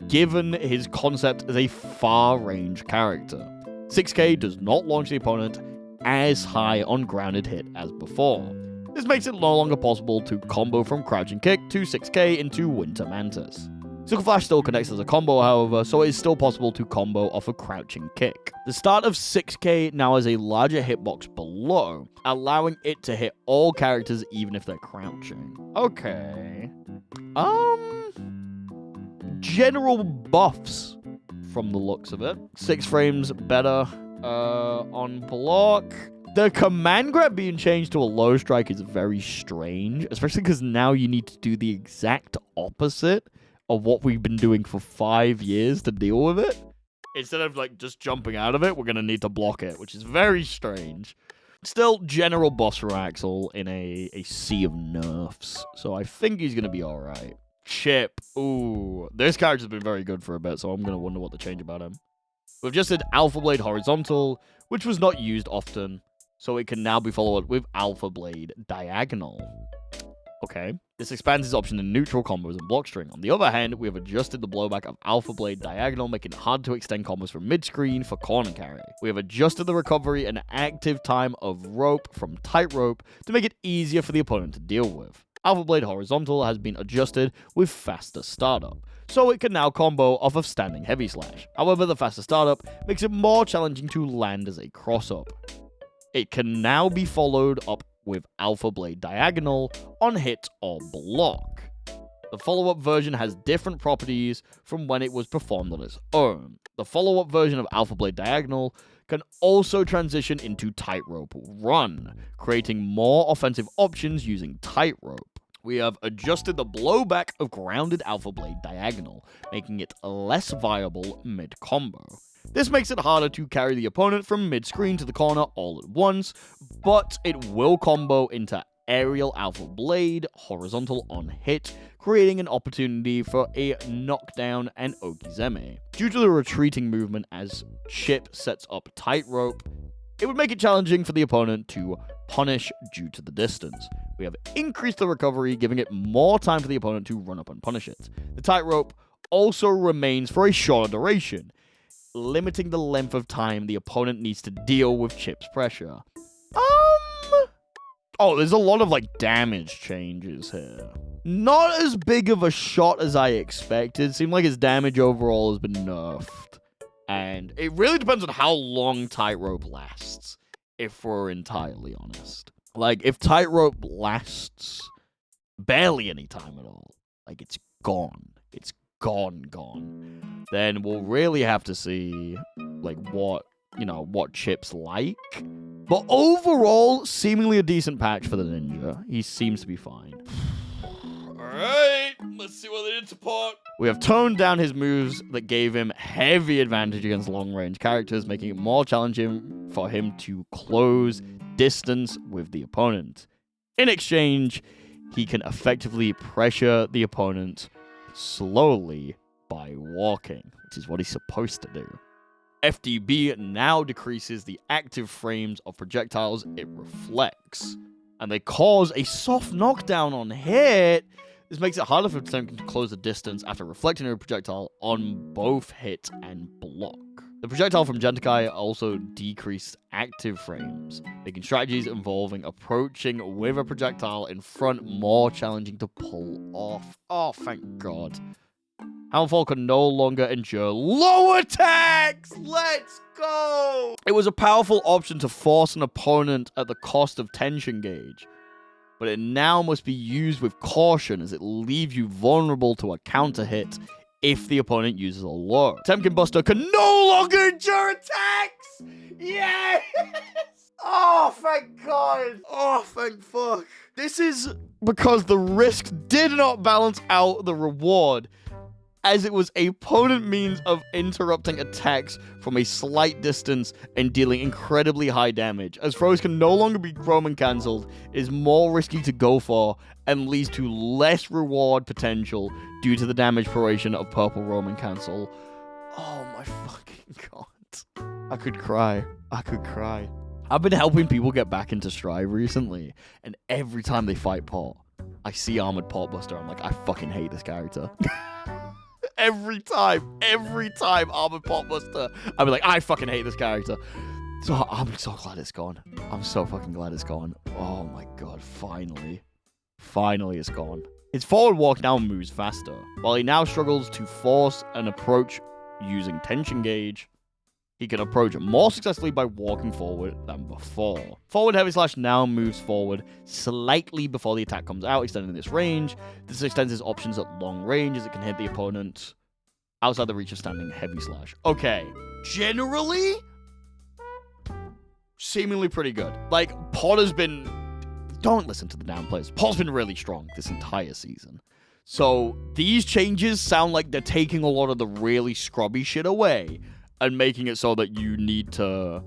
given his concept as a far range character. 6k does not launch the opponent as high on grounded hit as before. This makes it no longer possible to combo from Crouching Kick to 6k into Winter Mantis. Sickle Flash still connects as a combo, however, so it is still possible to combo off a Crouching Kick. The start of 6k now has a larger hitbox below, allowing it to hit all characters even if they're crouching. Okay. General buffs from the looks of it. 6 frames better on block. The command grab being changed to a low strike is very strange, especially because now you need to do the exact opposite of what we've been doing for 5 years to deal with it. Instead of like just jumping out of it, we're going to need to block it, which is very strange. Still, general boss for Axel in a sea of nerfs, so I think he's going to be alright. Chipp. Ooh, this character's been very good for a bit, so I'm going to wonder what to change about him. We've just said Alpha Blade Horizontal, which was not used often, so it can now be followed with Alpha Blade Diagonal. Okay. This expands his option in neutral combos and block string. On the other hand, we have adjusted the blowback of Alpha Blade Diagonal, making it hard to extend combos from mid-screen for corner carry. We have adjusted the recovery and active time of rope from tight rope to make it easier for the opponent to deal with. Alpha Blade Horizontal has been adjusted with faster startup, so it can now combo off of standing heavy slash. However, the faster startup makes it more challenging to land as a cross-up. It can now be followed up with Alpha Blade Diagonal on hit or block. The follow-up version has different properties from when it was performed on its own. The follow-up version of Alpha Blade Diagonal can also transition into Tightrope Run, creating more offensive options using Tightrope. We have adjusted the blowback of Grounded Alpha Blade Diagonal, making it less viable mid-combo. This makes it harder to carry the opponent from mid-screen to the corner all at once, but it will combo into Aerial Alpha Blade Horizontal on hit, creating an opportunity for a knockdown and Okizeme. Due to the retreating movement as Chipp sets up Tightrope, it would make it challenging for the opponent to punish due to the distance. We have increased the recovery, giving it more time for the opponent to run up and punish it. The Tightrope also remains for a shorter duration, limiting the length of time the opponent needs to deal with Chipp's pressure. Oh, there's a lot of, damage changes here. Not as big of a shot as I expected. Seemed like his damage overall has been nerfed. And it really depends on how long Tightrope lasts, if we're entirely honest. If Tightrope lasts barely any time at all, it's gone. It's gone. Then we'll really have to see, what Chipp's like. But overall, seemingly a decent patch for the ninja. He seems to be fine. Alright, let's see what they did to Pot. We have toned down his moves that gave him heavy advantage against long-range characters, making it more challenging for him to close distance with the opponent. In exchange, he can effectively pressure the opponent slowly by walking, which is what he's supposed to do. FDB now decreases the active frames of projectiles it reflects, and they cause a soft knockdown on hit. This makes it harder for them to close the distance after reflecting a projectile on both hit and block. The projectile from Gentakai also decreased active frames, making strategies involving approaching with a projectile in front more challenging to pull off. Oh, thank God. Elphelt can no longer endure low attacks! Let's go! It was a powerful option to force an opponent at the cost of tension gauge, but it now must be used with caution as it leaves you vulnerable to a counter hit if the opponent uses a low. Temkin Buster can no longer endure attacks! Yes! Oh, thank God! Oh, thank fuck. This is because the risk did not balance out the reward, as it was a potent means of interrupting attacks from a slight distance and dealing incredibly high damage. As throws can no longer be Roman cancelled, it is more risky to go for and leads to less reward potential due to the damage proration of purple Roman cancel. Oh my fucking God. I could cry. I've been helping people get back into Strive recently, and every time they fight Pot, I see Armored Pot Buster. I'm like, I fucking hate this character. Every time Armored Pot Buster, I'll be like, I fucking hate this character. So I'm so glad it's gone. I'm so fucking glad it's gone. Oh my God, finally. Finally it's gone. His forward walk now moves faster. While he now struggles to force an approach using tension gauge, he can approach more successfully by walking forward than before. Forward heavy slash now moves forward slightly before the attack comes out, extending this range. This extends his options at long range as it can hit the opponent outside the reach of standing heavy slash. Okay, generally, seemingly pretty good. Potter's been... Don't listen to the downplays. Potter's been really strong this entire season. So these changes sound like they're taking a lot of the really scrubby shit away and making it so that you need to,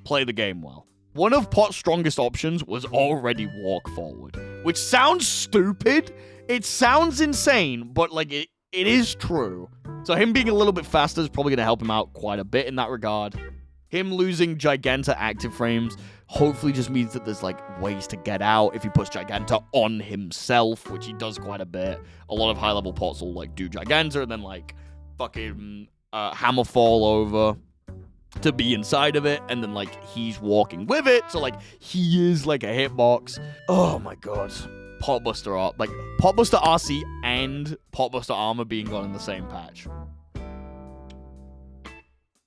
play the game well. One of Pot's strongest options was already walk forward, which sounds stupid. It sounds insane, but like it is true. So him being a little bit faster is probably going to help him out quite a bit in that regard. Him losing Giganta active frames hopefully just means that there's like ways to get out if he puts Giganta on himself, which he does quite a bit. A lot of high-level Pots will like do Giganta and then like fucking hammer fall over to be inside of it, and then like he's walking with it, so like he is like a hitbox. Oh my god. Potbuster RC and Potbuster Armor being gone in the same patch.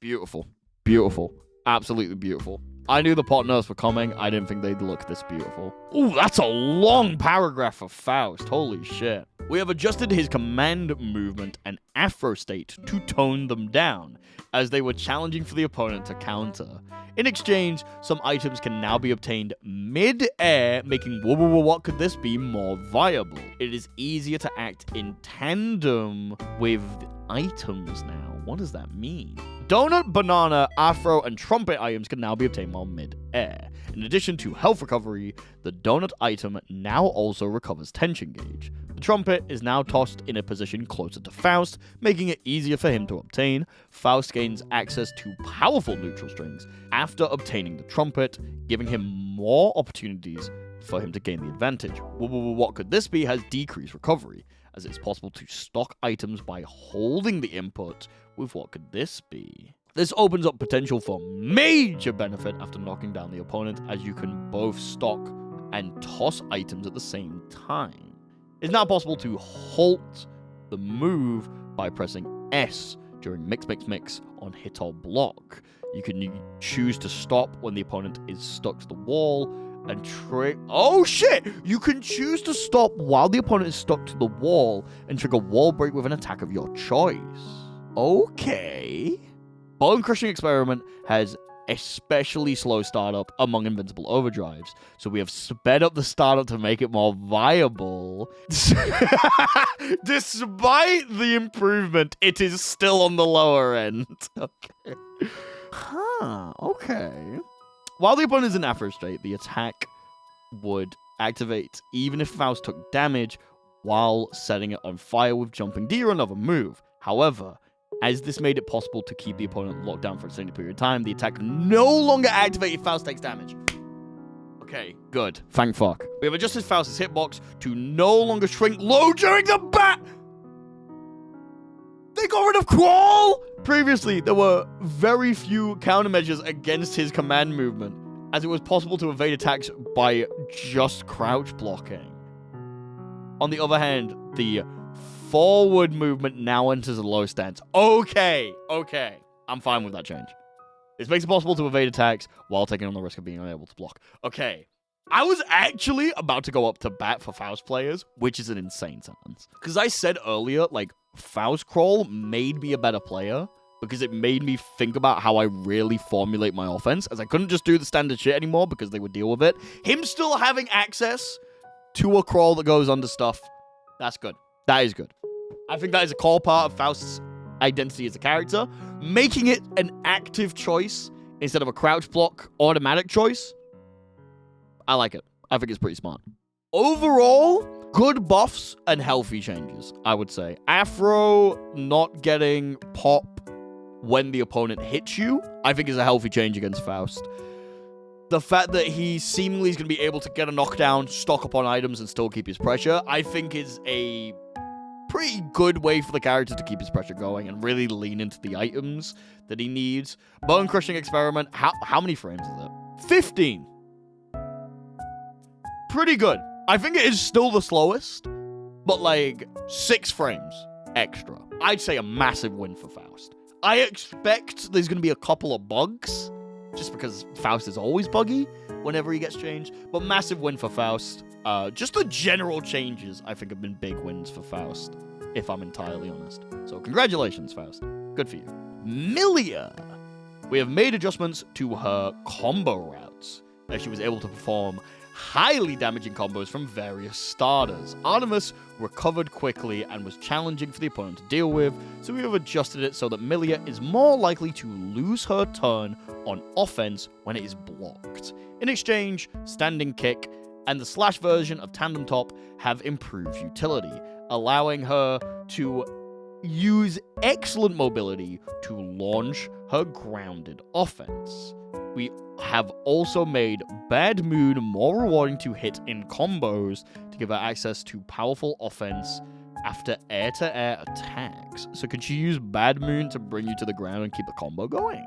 Beautiful. Beautiful. Absolutely beautiful. I knew the pot nerfs were coming. I didn't think they'd look this beautiful. Ooh, that's a long paragraph for Faust. Holy shit. We have adjusted his command movement and afro state to tone them down, as they were challenging for the opponent to counter. In exchange, some items can now be obtained mid-air, making what could this be more viable. It is easier to act in tandem with items now. What does that mean? Donut, banana, afro, and trumpet items can now be obtained while mid-air. In addition to health recovery, the donut item now also recovers tension gauge. The trumpet is now tossed in a position closer to Faust, making it easier for him to obtain. Faust gains access to powerful neutral strings after obtaining the trumpet, giving him more opportunities for him to gain the advantage. What could this be has decreased recovery, as it's possible to stock items by holding the input with what could this be. This opens up potential for major benefit after knocking down the opponent, as you can both stock and toss items at the same time. It's now possible to halt the move by pressing S during mix on hit or block. You can choose to stop when the opponent is stuck to the wall and oh shit! You can choose to stop while the opponent is stuck to the wall and trigger wall break with an attack of your choice. Okay. Bone Crushing Experiment has especially slow startup among invincible overdrives, so we have sped up the startup to make it more viable. Despite the improvement, it is still on the lower end. Okay. Okay. While the opponent is in afro state, the attack would activate even if Faust took damage while setting it on fire with Jumping D or another move. However, as this made it possible to keep the opponent locked down for a extended period of time, the attack no longer activates if Faust takes damage. Okay, good. Thank fuck. We have adjusted Faust's hitbox to no longer shrink low during the bat. They got rid of Crawl! Previously, there were very few countermeasures against his command movement, as it was possible to evade attacks by just crouch blocking. On the other hand, the forward movement now enters a low stance. Okay. I'm fine with that change. This makes it possible to evade attacks while taking on the risk of being unable to block. Okay. I was actually about to go up to bat for Faust players, which is an insane sentence. Because I said earlier, like, Faust Crawl made me a better player because it made me think about how I really formulate my offense, as I couldn't just do the standard shit anymore because they would deal with it. Him still having access to a crawl that goes under stuff, that's good. That is good. I think that is a core part of Faust's identity as a character. Making it an active choice instead of a crouch block automatic choice, I like it. I think it's pretty smart. Overall, good buffs and healthy changes, I would say. Afro not getting pop when the opponent hits you, I think is a healthy change against Faust. The fact that he seemingly is going to be able to get a knockdown, stock up on items, and still keep his pressure, I think is a pretty good way for the character to keep his pressure going and really lean into the items that he needs. Bone Crushing Experiment, how many frames is it? 15. Pretty good. I think it is still the slowest, but like 6 frames extra. I'd say a massive win for Faust. I expect there's going to be a couple of bugs, just because Faust is always buggy whenever he gets changed, but massive win for Faust. Just the general changes, I think, have been big wins for Faust, if I'm entirely honest. So congratulations, Faust. Good for you. Millia. We have made adjustments to her combo routes, as she was able to perform highly damaging combos from various starters. Artemis recovered quickly and was challenging for the opponent to deal with, so we have adjusted it so that Millia is more likely to lose her turn on offense when it is blocked. In exchange, standing kick and the slash version of tandem top have improved utility, allowing her to use excellent mobility to launch her grounded offense. We have also made Bad Moon more rewarding to hit in combos to give her access to powerful offense after air-to-air attacks. So can she use Bad Moon to bring you to the ground and keep the combo going?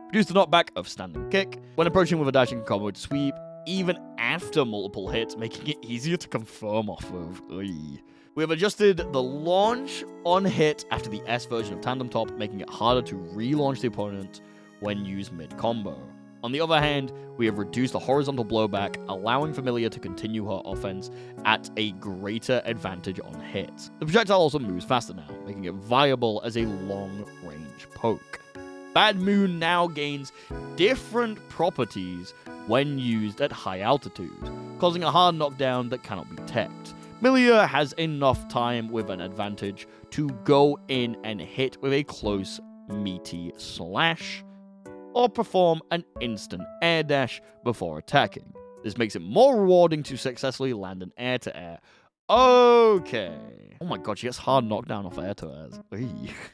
Reduce the knockback of standing kick when approaching with a dashing combo to sweep, even after multiple hits, making it easier to confirm off of. Oy. We have adjusted the launch on hit after the S version of tandem top, making it harder to relaunch the opponent when used mid-combo. On the other hand, we have reduced the horizontal blowback, allowing Millia to continue her offense at a greater advantage on hit. The projectile also moves faster now, making it viable as a long-range poke. Bad Moon now gains different properties when used at high altitude, causing a hard knockdown that cannot be teched. Millia has enough time with an advantage to go in and hit with a close, meaty slash, or perform an instant air dash before attacking. This makes it more rewarding to successfully land an air-to-air. Okay. Oh my god, she gets hard knockdown off air-to-airs.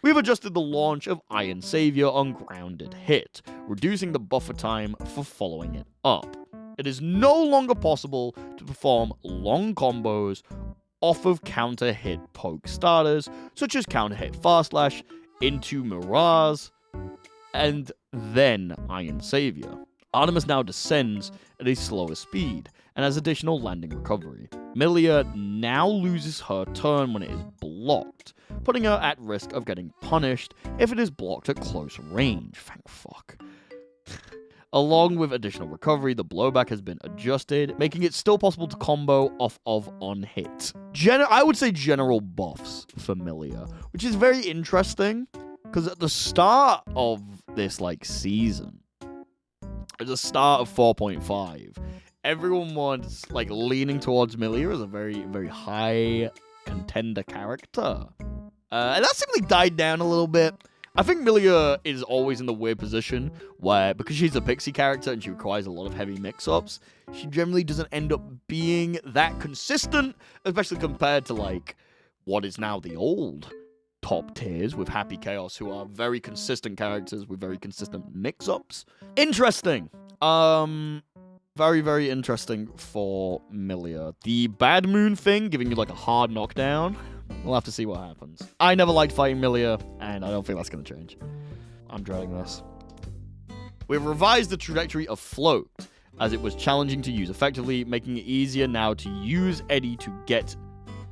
We've adjusted the launch of Iron Savior on grounded hit, reducing the buffer time for following it up. It is no longer possible to perform long combos off of counter-hit poke starters, such as counter-hit Fast Slash into Mirage, and then Iron Savior. Artemis now descends at a slower speed and has additional landing recovery. Millia now loses her turn when it is blocked, putting her at risk of getting punished if it is blocked at close range. Thank fuck. Along with additional recovery, the blowback has been adjusted, making it still possible to combo off of on hit. I would say general buffs for Millia, which is very interesting, because at the start of this season, at the start of 4.5, everyone was leaning towards Millia as a very, very high contender character. And that simply died down a little bit. I think Millia is always in the weird position where, because she's a pixie character and she requires a lot of heavy mix-ups, she generally doesn't end up being that consistent, especially compared to, what is now the old top tiers with Happy Chaos, who are very consistent characters with very consistent mix-ups. Interesting. Very, very interesting for Millia. The Bad Moon thing, giving you a hard knockdown, we'll have to see what happens. I never liked fighting Millia, and I don't think that's going to change. I'm dreading this. We've revised the trajectory of Float, as it was challenging to use effectively, making it easier now to use Eddie to get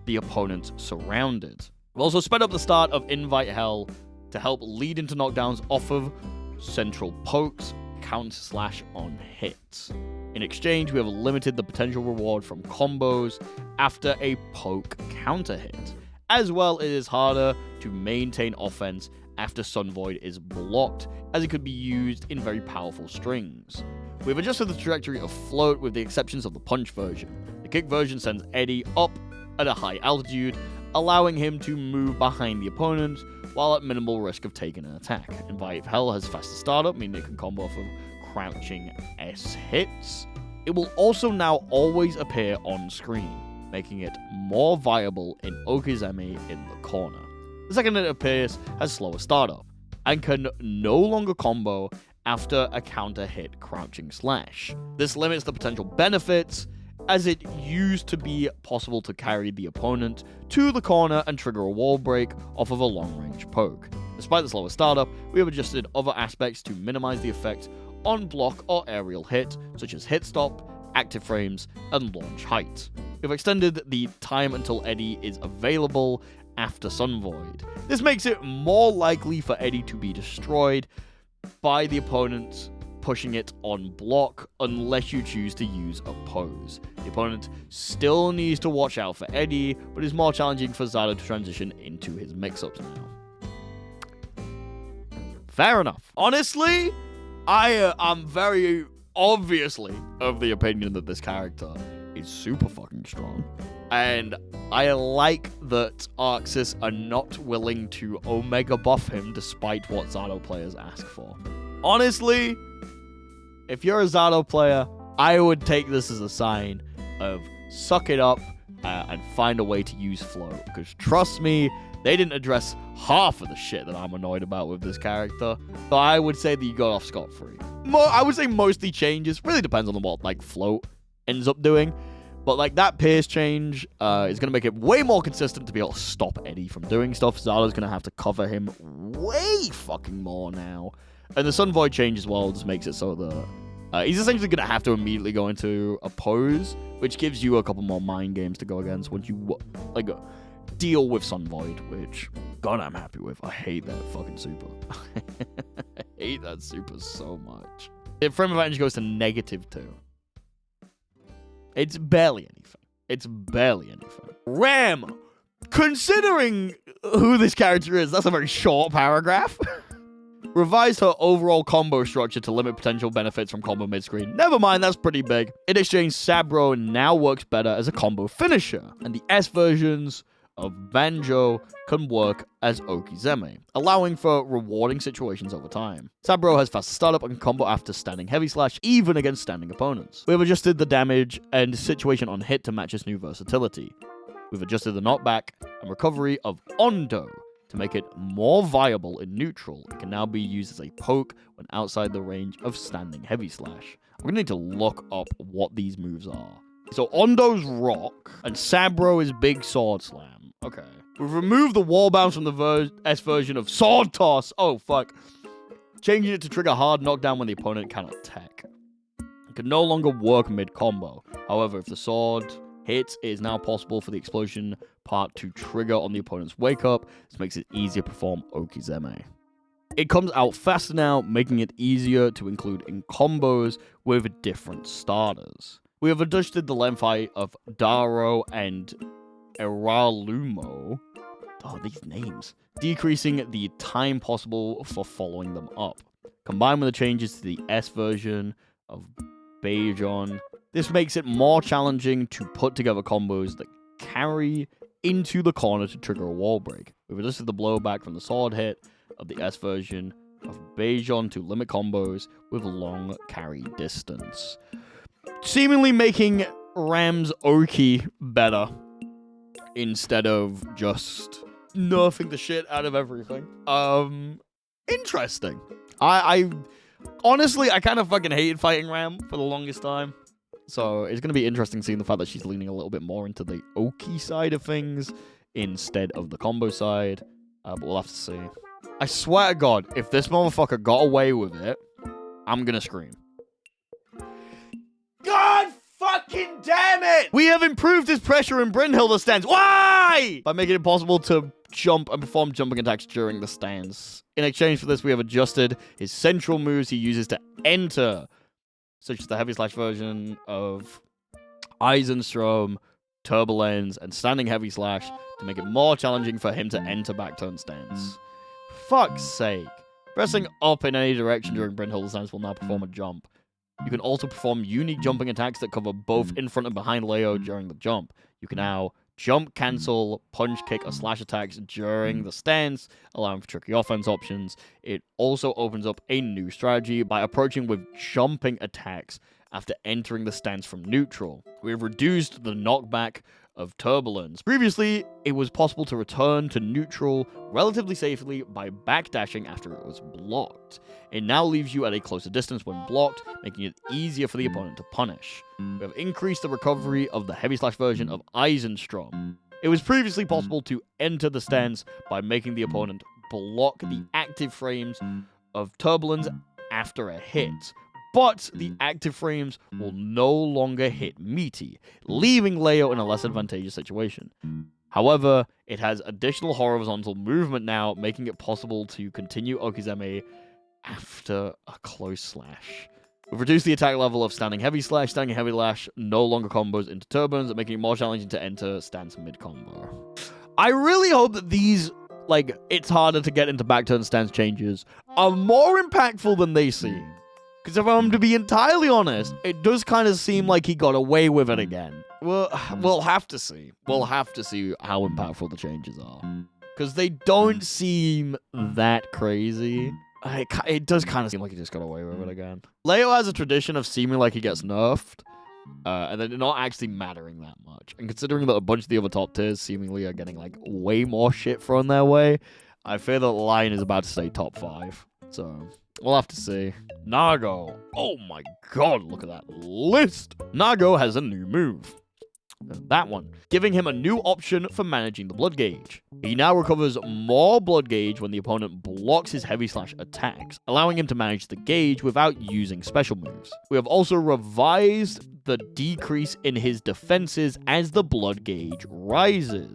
the opponent surrounded. We've also sped up the start of Invite Hell to help lead into knockdowns off of central pokes, counter slash on hits. In exchange, we have limited the potential reward from combos after a poke counter hit. As well, it is harder to maintain offense after Sun Void is blocked, as it could be used in very powerful strings. We've adjusted the trajectory of Float with the exceptions of the punch version. The kick version sends Eddie up at a high altitude, allowing him to move behind the opponent while at minimal risk of taking an attack. Invite Hell has faster startup, meaning it can combo off of crouching S hits. It will also now always appear on screen, making it more viable in Okizeme in the corner. The second it appears has slower startup, and can no longer combo after a counter hit crouching slash. This limits the potential benefits, as it used to be possible to carry the opponent to the corner and trigger a wall break off of a long-range poke. Despite the slower startup, we have adjusted other aspects to minimize the effect on block or aerial hit, such as hit stop, active frames, and launch height. We've extended the time until Eddie is available after Sun Void. This makes it more likely for Eddie to be destroyed by the opponent pushing it on block unless you choose to use a pose. The opponent still needs to watch out for Eddie, but it's more challenging for Zado to transition into his mix-ups now. Fair enough. Honestly, I'm very obviously of the opinion that this character is super fucking strong. And I like that Arxis are not willing to Omega buff him despite what Zato players ask for. Honestly, if you're a Zato player, I would take this as a sign of suck it up and find a way to use float. Because trust me, they didn't address half of the shit that I'm annoyed about with this character. So I would say that you got off scot-free. I would say mostly changes. Really depends on what like float ends up doing. But like that Pierce change is going to make it way more consistent to be able to stop Eddie from doing stuff. Zato's going to have to cover him way fucking more now. And the Sun Void change as well just makes it so that he's essentially going to have to immediately go into a pose, which gives you a couple more mind games to go against once you like deal with Sun Void, which, God, I'm happy with. I hate that fucking super. I hate that super so much. The frame advantage goes to -2. It's barely anything. It's barely anything. Ram! Considering who this character is, that's a very short paragraph. Revised her overall combo structure to limit potential benefits from combo mid-screen. Never mind, that's pretty big. In exchange, Sabro now works better as a combo finisher, and the S versions of Banjo can work as Okizeme, allowing for rewarding situations over time. Sabro has faster startup and combo after standing heavy slash, even against standing opponents. We have adjusted the damage and situation on hit to match its new versatility. We've adjusted the knockback and recovery of Ondo to make it more viable in neutral. It can now be used as a poke when outside the range of standing heavy slash. We're gonna need to look up what these moves are. So Ondo's rock and Sabro is big sword slam. Okay. We've removed the wall bounce from the S version of sword toss. Oh, fuck. Changing it to trigger hard knockdown when the opponent cannot attack. It can no longer work mid-combo. However, if the sword hits, it is now possible for the explosion part to trigger on the opponent's wake-up. This makes it easier to perform Okizeme. It comes out faster now, making it easier to include in combos with different starters. We have adjusted the length height of Daro and Eralumo. Oh, these names. Decreasing the time possible for following them up. Combined with the changes to the S version of Baiken, this makes it more challenging to put together combos that carry into the corner to trigger a wall break. We've adjusted the blowback from the sword hit of the S version of Baiken to limit combos with long carry distance. Seemingly making Ram's Oki better instead of just nerfing the shit out of everything. Interesting. I honestly, I kind of fucking hated fighting Ram for the longest time. So it's going to be interesting seeing the fact that she's leaning a little bit more into the Oki side of things instead of the combo side. But we'll have to see. I swear to God, if this motherfucker got away with it, I'm going to scream. God fucking damn it! We have improved his pressure in Brynhilde's stance. Why? By making it possible to jump and perform jumping attacks during the stance. In exchange for this, we have adjusted his central moves he uses to enter, such as the heavy slash version of Eisenstrom, Turbulence, and standing heavy slash to make it more challenging for him to enter back turn stance. Fuck's sake. Pressing up in any direction during Brynhilde's stance will now perform a jump. You can also perform unique jumping attacks that cover both in front and behind Leo during the jump. You can now jump, cancel, punch, kick, or slash attacks during the stance, allowing for tricky offense options. It also opens up a new strategy by approaching with jumping attacks after entering the stance from neutral. We have reduced the knockback of Turbulence. Previously, it was possible to return to neutral relatively safely by backdashing after it was blocked. It now leaves you at a closer distance when blocked, making it easier for the opponent to punish. We have increased the recovery of the heavy slash version of Eisenstrom. It was previously possible to enter the stance by making the opponent block the active frames of Turbulence after a hit. But the active frames will no longer hit Meaty, leaving Leo in a less advantageous situation. However, it has additional horizontal movement now, making it possible to continue Okizeme after a close slash. We've reduced the attack level of standing heavy slash, no longer combos into turbines, making it more challenging to enter stance mid-combo. I really hope that these, like, it's harder to get into back turn stance changes are more impactful than they seem. Because if I'm to be entirely honest, it does kind of seem like he got away with it again. Well, we'll have to see. We'll have to see how impactful the changes are. Because they don't seem that crazy. It does kind of seem like he just got away with it again. Leo has a tradition of seeming like he gets nerfed. And then not actually mattering that much. And considering that a bunch of the other top tiers seemingly are getting, like, way more shit thrown their way, I fear that Lion is about to stay top 5. So, we'll have to see. Nago. Oh my god, look at that list. Nago has a new move. That one, giving him a new option for managing the blood gauge. He now recovers more blood gauge when the opponent blocks his heavy slash attacks, allowing him to manage the gauge without using special moves. We have also revised the decrease in his defenses as the blood gauge rises.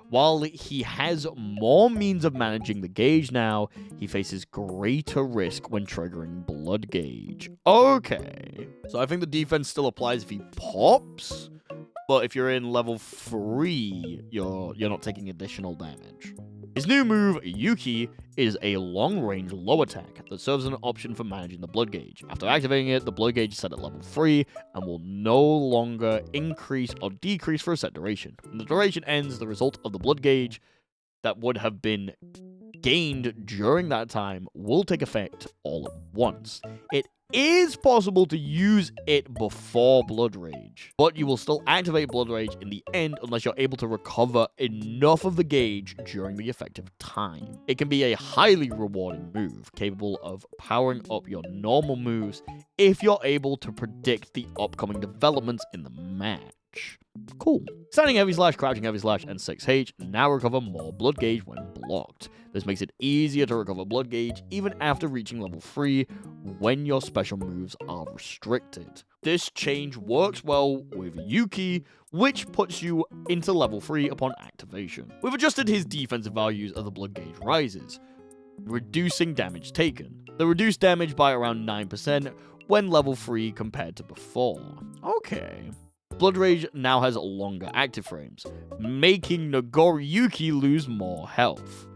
While he has more means of managing the gauge now, he faces greater risk when triggering blood gauge. Okay. So I think the defense still applies if he pops, but if you're in level 3, you're not taking additional damage. His new move, Yuki, is a long-range low attack that serves as an option for managing the blood gauge. After activating it, the blood gauge is set at level 3 and will no longer increase or decrease for a set duration. When the duration ends, the result of the blood gauge that would have been gained during that time will take effect all at once. It is possible to use it before Blood Rage, but you will still activate Blood Rage in the end unless you're able to recover enough of the gauge during the effective time. It can be a highly rewarding move, capable of powering up your normal moves if you're able to predict the upcoming developments in the match. Cool. Standing heavy slash, crouching heavy slash, and 6H now recover more blood gauge when blocked. This makes it easier to recover blood gauge even after reaching level 3 when your special moves are restricted. This change works well with Yuki, which puts you into level 3 upon activation. We've adjusted his defensive values as the blood gauge rises, reducing damage taken. They reduce damage by around 9% when level 3 compared to before. Okay. Blood Rage now has longer active frames, making Nagoriyuki lose more health.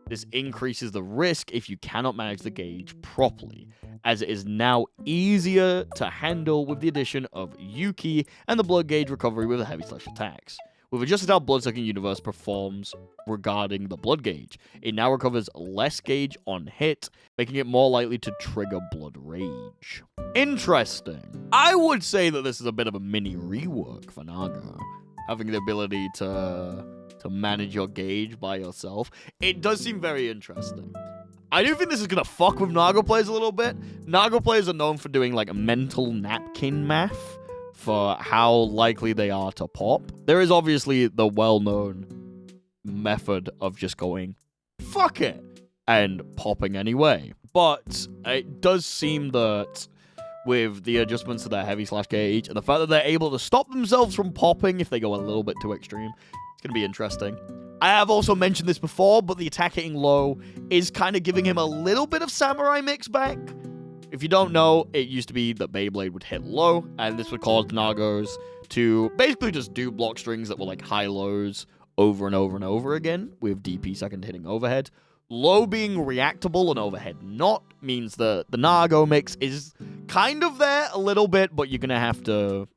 This increases the risk if you cannot manage the gauge properly, as it is now easier to handle with the addition of Yuki and the blood gauge recovery with the heavy slash attacks. We've adjusted how Bloodsucking Universe performs regarding the blood gauge. It now recovers less gauge on hit, making it more likely to trigger Blood Rage. Interesting. I would say that this is a bit of a mini rework for Nago, having the ability to manage your gauge by yourself. It does seem very interesting. I do think this is going to fuck with Nago players a little bit. Nago players are known for doing like mental napkin math for how likely they are to pop. There is obviously the well-known method of just going, fuck it, and popping anyway. But it does seem that with the adjustments to their heavy slash gauge and the fact that they're able to stop themselves from popping if they go a little bit too extreme, it's going to be interesting. I have also mentioned this before, but the attack hitting low is kind of giving him a little bit of samurai mix back. If you don't know, it used to be that Beyblade would hit low, and this would cause Nagos to basically just do block strings that were like high-lows over and over and over again, with DP second hitting overhead. Low being reactable and overhead not means that the Nago mix is kind of there a little bit, but you're going to have to,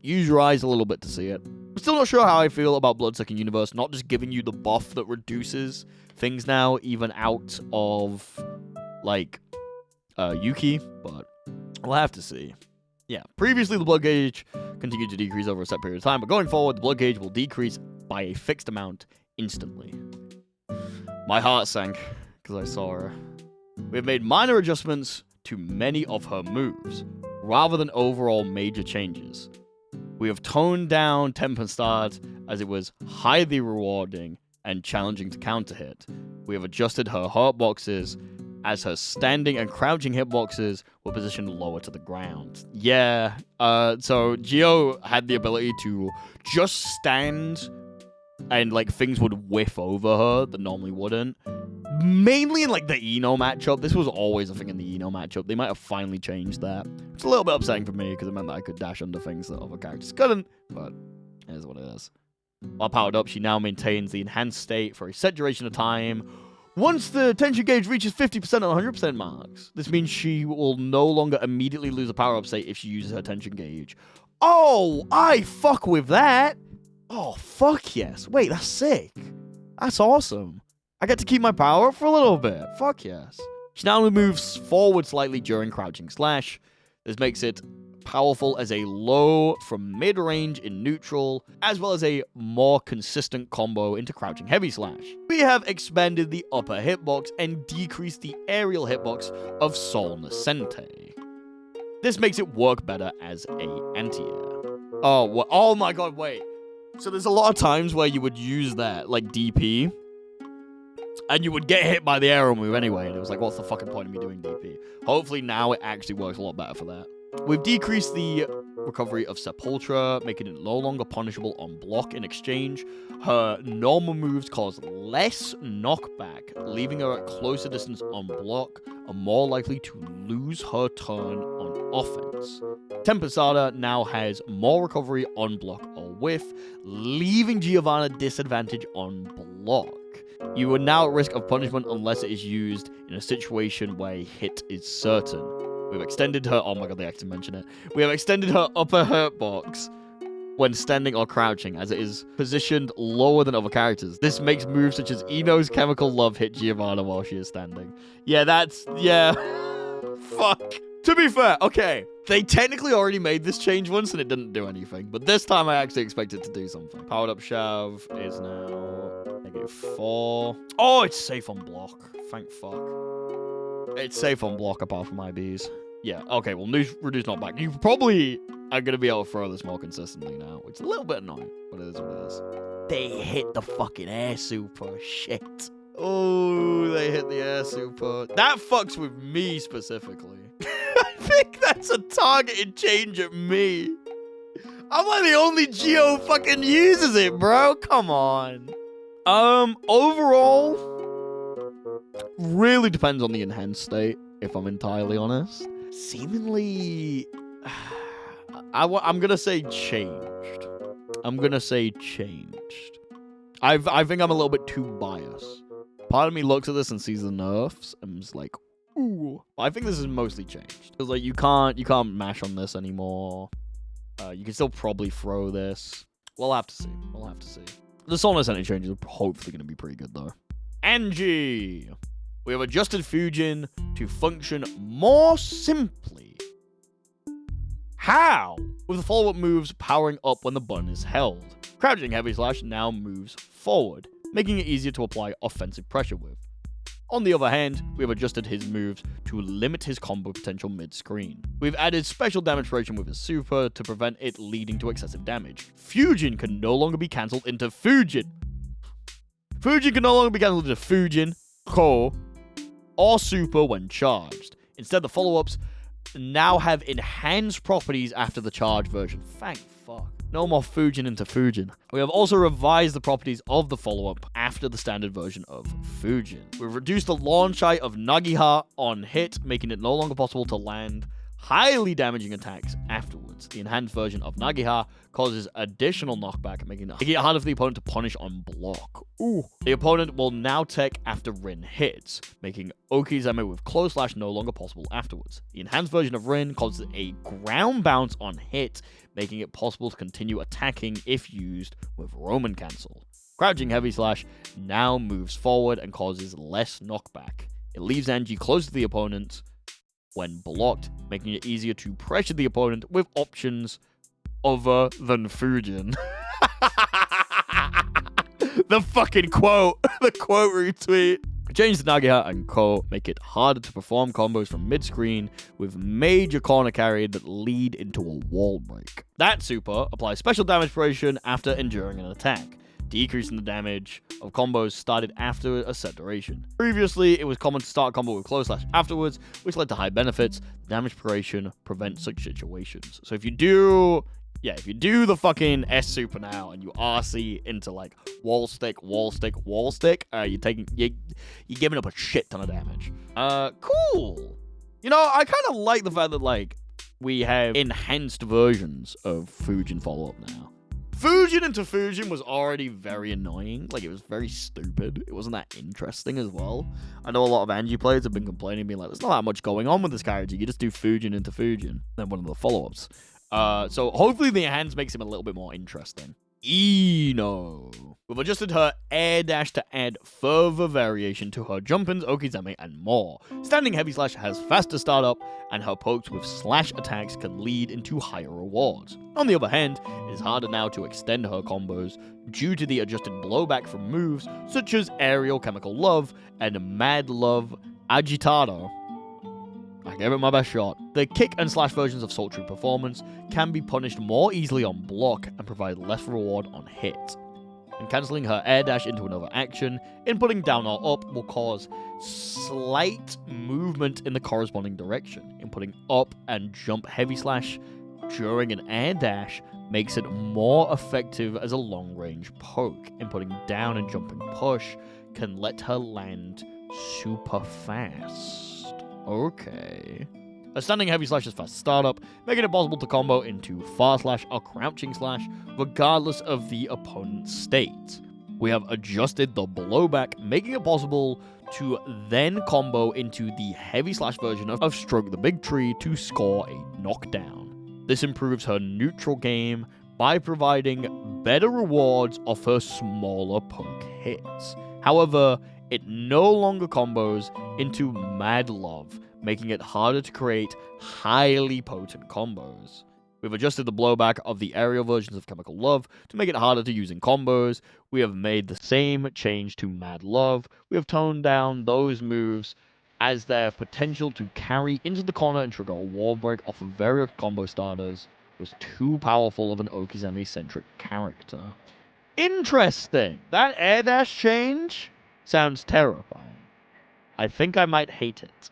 use your eyes a little bit to see it. I'm still not sure how I feel about Bloodsucking Universe not just giving you the buff that reduces things now, even out of, Yuki, but we'll have to see. Yeah, previously the blood gauge continued to decrease over a set period of time, but going forward, the blood gauge will decrease by a fixed amount instantly. My heart sank because I saw her. We have made minor adjustments to many of her moves, rather than overall major changes. We have toned down Tempestad as it was highly rewarding and challenging to counter hit. We have adjusted her hurtboxes as her standing and crouching hitboxes were positioned lower to the ground. Yeah, so Geo had the ability to just stand and, things would whiff over her that normally wouldn't. Mainly in, the Eno matchup. This was always a thing in the Eno matchup. They might have finally changed that. It's a little bit upsetting for me because it meant that I could dash under things that other characters couldn't, but it is what it is. While powered up, she now maintains the enhanced state for a set duration of time, Once the tension gauge reaches 50% and 100% marks, this means she will no longer immediately lose a power-up state if she uses her tension gauge. Oh, I fuck with that. Oh, fuck yes. Wait, that's sick. That's awesome. I get to keep my power up for a little bit. Fuck yes. She now moves forward slightly during crouching slash. This makes it powerful as a low from mid-range in neutral, as well as a more consistent combo into crouching heavy slash. We have expanded the upper hitbox and decreased the aerial hitbox of Sol Nascente. This makes it work better as a anti-air. Oh my god, wait. So there's a lot of times where you would use that, like DP, and you would get hit by the arrow move anyway, and it was like, what's the fucking point of me doing DP? Hopefully now it actually works a lot better for that. We've decreased the recovery of Sepultura, making it no longer punishable on block in exchange. Her normal moves cause less knockback, leaving her at closer distance on block and more likely to lose her turn on offense. Tempestada now has more recovery on block or whiff, leaving Giovanna disadvantage on block. You are now at risk of punishment unless it is used in a situation where a hit is certain. We've extended her... Oh my god, they actually mention it. We have extended her upper hurt box when standing or crouching, as it is positioned lower than other characters. This makes moves such as Ino's Chemical Love hit Giovanna while she is standing. Yeah, that's... Yeah. Fuck. To be fair, okay. They technically already made this change once and it didn't do anything. But this time I actually expect it to do something. Powered up shove is now... -4. Oh, it's safe on block. Thank fuck. It's safe on block apart from IBs. Yeah, okay, well, reduce knockback. You probably are going to be able to throw this more consistently now, which is a little bit annoying, but it is what it is. They hit the fucking air super. Shit. Oh, they hit the air super. That fucks with me specifically. I think that's a targeted change at me. I'm like the only Geo fucking uses it, bro. Come on. Overall, really depends on the enhanced state, if I'm entirely honest. Seemingly, I'm gonna say changed. I'm gonna say changed. I think I'm a little bit too biased. Part of me looks at this and sees the nerfs and is like, ooh. I think this is mostly changed. Because like you can't mash on this anymore. You can still probably throw this. We'll have to see. We'll have to see. The Sol Nascente changes are hopefully going to be pretty good, though. Anji! We have adjusted Fujin to function more simply. How? With the follow-up moves powering up when the button is held. Crouching heavy slash now moves forward, making it easier to apply offensive pressure with. On the other hand, we have adjusted his moves to limit his combo potential mid-screen. We've added special damage duration with his super to prevent it leading to excessive damage. Fujin can no longer be cancelled into Fujin. Fujin can no longer be cancelled into Fujin, Ko, or super when charged. Instead, the follow-ups now have enhanced properties after the charge version. Thank fuck. No more Fujin into Fujin. We have also revised the properties of the follow-up after the standard version of Fujin. We've reduced the launch height of Nagiha on hit, making it no longer possible to land highly damaging attacks afterwards. The enhanced version of Nagiha causes additional knockback, making it harder for the opponent to punish on block. Ooh. The opponent will now tech after Rin hits, making Okizeme with close slash no longer possible afterwards. The enhanced version of Rin causes a ground bounce on hit, making it possible to continue attacking if used with Roman cancel. Crouching heavy slash now moves forward and causes less knockback. It leaves Anji close to the opponent when blocked, making it easier to pressure the opponent with options other than Fujin. The fucking quote. The quote retweet. Change the Nagiha and Ko make it harder to perform combos from mid-screen with major corner carry that lead into a wall break. That super applies special damage duration after enduring an attack, decreasing the damage of combos started after a set duration. Previously, it was common to start a combo with close slash afterwards, which led to high benefits. Damage duration prevents such situations. So if you do the fucking S super now and you RC into like wall stick, you're giving up a shit ton of damage. Cool. You know, I kind of like the fact that like we have enhanced versions of Fujin follow-up now. Fusion into Fusion was already very annoying. Like, it was very stupid. It wasn't that interesting as well. I know a lot of Anji players have been complaining, being like, there's not that much going on with this character. You just do Fusion into Fusion. Then one of the follow-ups. So hopefully the enhance makes him a little bit more interesting. Ino. We've adjusted her air dash to add further variation to her jump-ins, okizeme, and more. Standing heavy slash has faster startup, and her pokes with slash attacks can lead into higher rewards. On the other hand, it is harder now to extend her combos due to the adjusted blowback from moves such as Aerial Chemical Love and Mad Love Agitado. I gave it my best shot. The kick and slash versions of Sultry Performance can be punished more easily on block and provide less reward on hit. And cancelling her air dash into another action, inputting down or up will cause slight movement in the corresponding direction. Inputting up and jump heavy slash during an air dash makes it more effective as a long range poke. Inputting down and jumping push can let her land super fast. Okay. A standing heavy slash is fast startup, making it possible to combo into far slash or crouching slash, regardless of the opponent's state. We have adjusted the blowback, making it possible to then combo into the heavy slash version of Stroke the Big Tree to score a knockdown. This improves her neutral game by providing better rewards off her smaller poke hits. However, it no longer combos into Mad Love, making it harder to create highly potent combos. We've adjusted the blowback of the aerial versions of Chemical Love to make it harder to use in combos. We have made the same change to Mad Love. We have toned down those moves as their potential to carry into the corner and trigger a wall break off of various combo starters was too powerful of an Okizeme-centric character. Interesting! That air dash change sounds terrifying. I think I might hate it.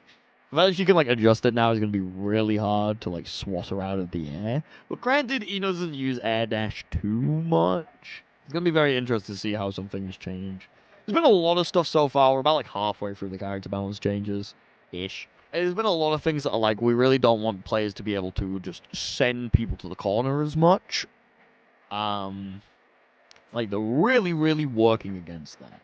The fact that you can adjust it now is going to be really hard to swat around in the air. But granted, he doesn't use air dash too much. It's going to be very interesting to see how some things change. There's been a lot of stuff so far. We're about halfway through the character balance changes. Ish. There's been a lot of things that are we really don't want players to be able to just send people to the corner as much. They're really, really working against that.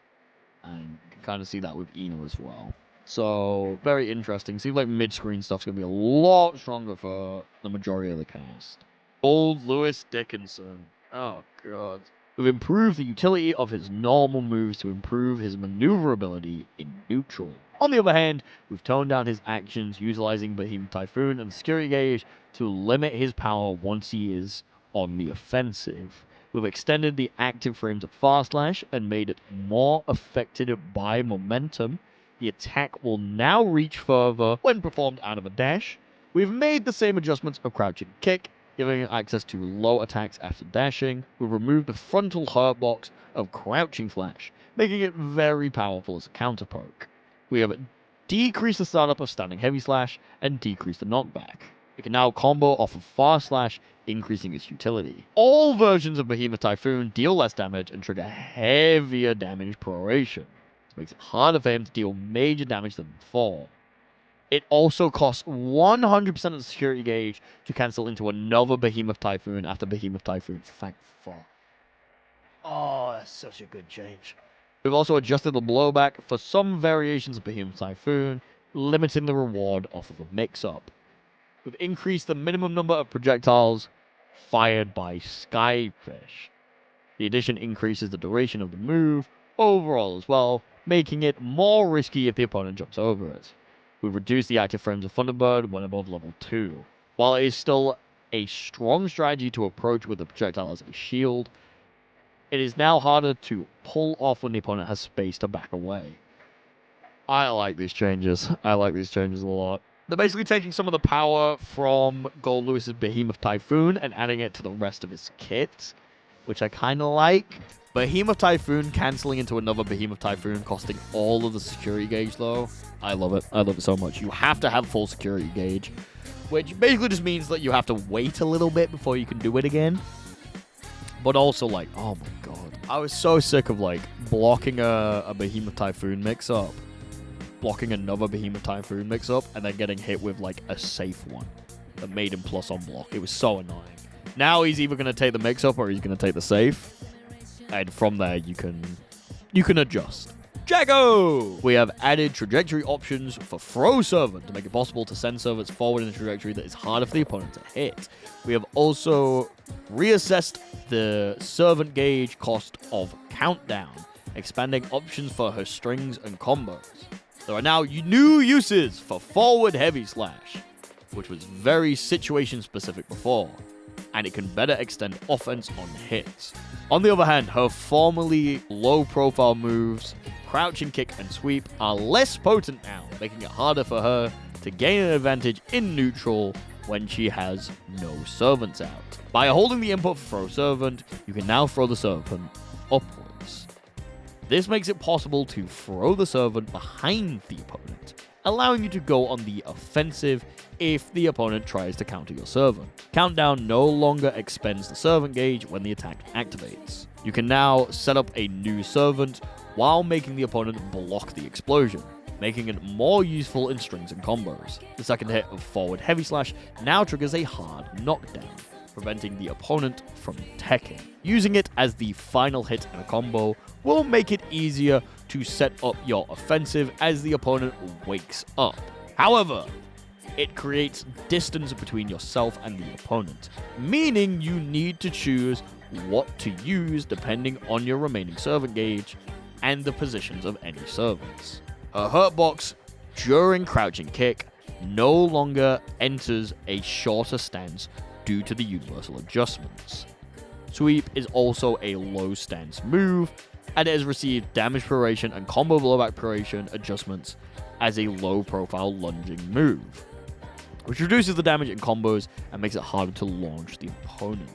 And you can kind of see that with Ino as well. So, very interesting. Seems like mid-screen stuff's going to be a lot stronger for the majority of the cast. GoldLewis Dickinson. Oh, God. We've improved the utility of his normal moves to improve his maneuverability in neutral. On the other hand, we've toned down his actions, utilizing Behemoth Typhoon and the Security Gauge to limit his power once he is on the offensive. We've extended the active frames of Far Slash and made it more affected by momentum. The attack will now reach further when performed out of a dash. We've made the same adjustments of Crouching Kick, giving it access to low attacks after dashing. We've removed the frontal hurt box of Crouching Slash, making it very powerful as a counter poke. We have decreased the startup of Standing Heavy Slash and decreased the knockback. It can now combo off of Far Slash, increasing its utility. All versions of Behemoth Typhoon deal less damage and trigger heavier damage proration. This makes it harder for him to deal major damage than before. It also costs 100% of the security gauge to cancel into another Behemoth Typhoon after Behemoth Typhoon. Thank fuck. Oh, that's such a good change. We've also adjusted the blowback for some variations of Behemoth Typhoon, limiting the reward off of a mix-up. We've increased the minimum number of projectiles fired by Skyfish. The addition increases the duration of the move overall as well, making it more risky if the opponent jumps over it. We've reduced the active frames of Thunderbird when above level 2. While it is still a strong strategy to approach with the projectile as a shield, it is now harder to pull off when the opponent has space to back away. I like these changes. I like these changes a lot. They're basically taking some of the power from GoldLewis's Behemoth Typhoon and adding it to the rest of his kit, which I kind of like. Behemoth Typhoon cancelling into another Behemoth Typhoon, costing all of the security gauge, though. I love it. I love it so much. You have to have full security gauge, which basically just means that you have to wait a little bit before you can do it again. But also, oh my god. I was so sick of, blocking a Behemoth Typhoon mix-up, blocking another Behemoth Typhoon mix-up, and then getting hit with, a safe one that made him plus on block. It was so annoying. Now he's either going to take the mix-up or he's going to take the safe. And from there, you can adjust. Jago! We have added trajectory options for throw servant to make it possible to send servants forward in a trajectory that is harder for the opponent to hit. We have also reassessed the servant gauge cost of countdown, expanding options for her strings and combos. There are now new uses for forward heavy slash, which was very situation specific before, and it can better extend offense on hits. On the other hand, her formerly low-profile moves, crouching kick and sweep, are less potent now, making it harder for her to gain an advantage in neutral when she has no servants out. By holding the input for throw servant, you can now throw the servant upwards. This makes it possible to throw the servant behind the opponent, allowing you to go on the offensive if the opponent tries to counter your servant. Countdown no longer expends the servant gauge when the attack activates. You can now set up a new servant while making the opponent block the explosion, making it more useful in strings and combos. The second hit of forward heavy slash now triggers a hard knockdown, preventing the opponent from teching. Using it as the final hit in a combo will make it easier to set up your offensive as the opponent wakes up. However, it creates distance between yourself and the opponent, meaning you need to choose what to use depending on your remaining servant gauge and the positions of any servants. Her hurt box during crouching kick no longer enters a shorter stance due to the universal adjustments. Sweep is also a low stance move, and it has received damage duration and combo blowback duration adjustments as a low profile lunging move, which reduces the damage in combos and makes it harder to launch the opponent.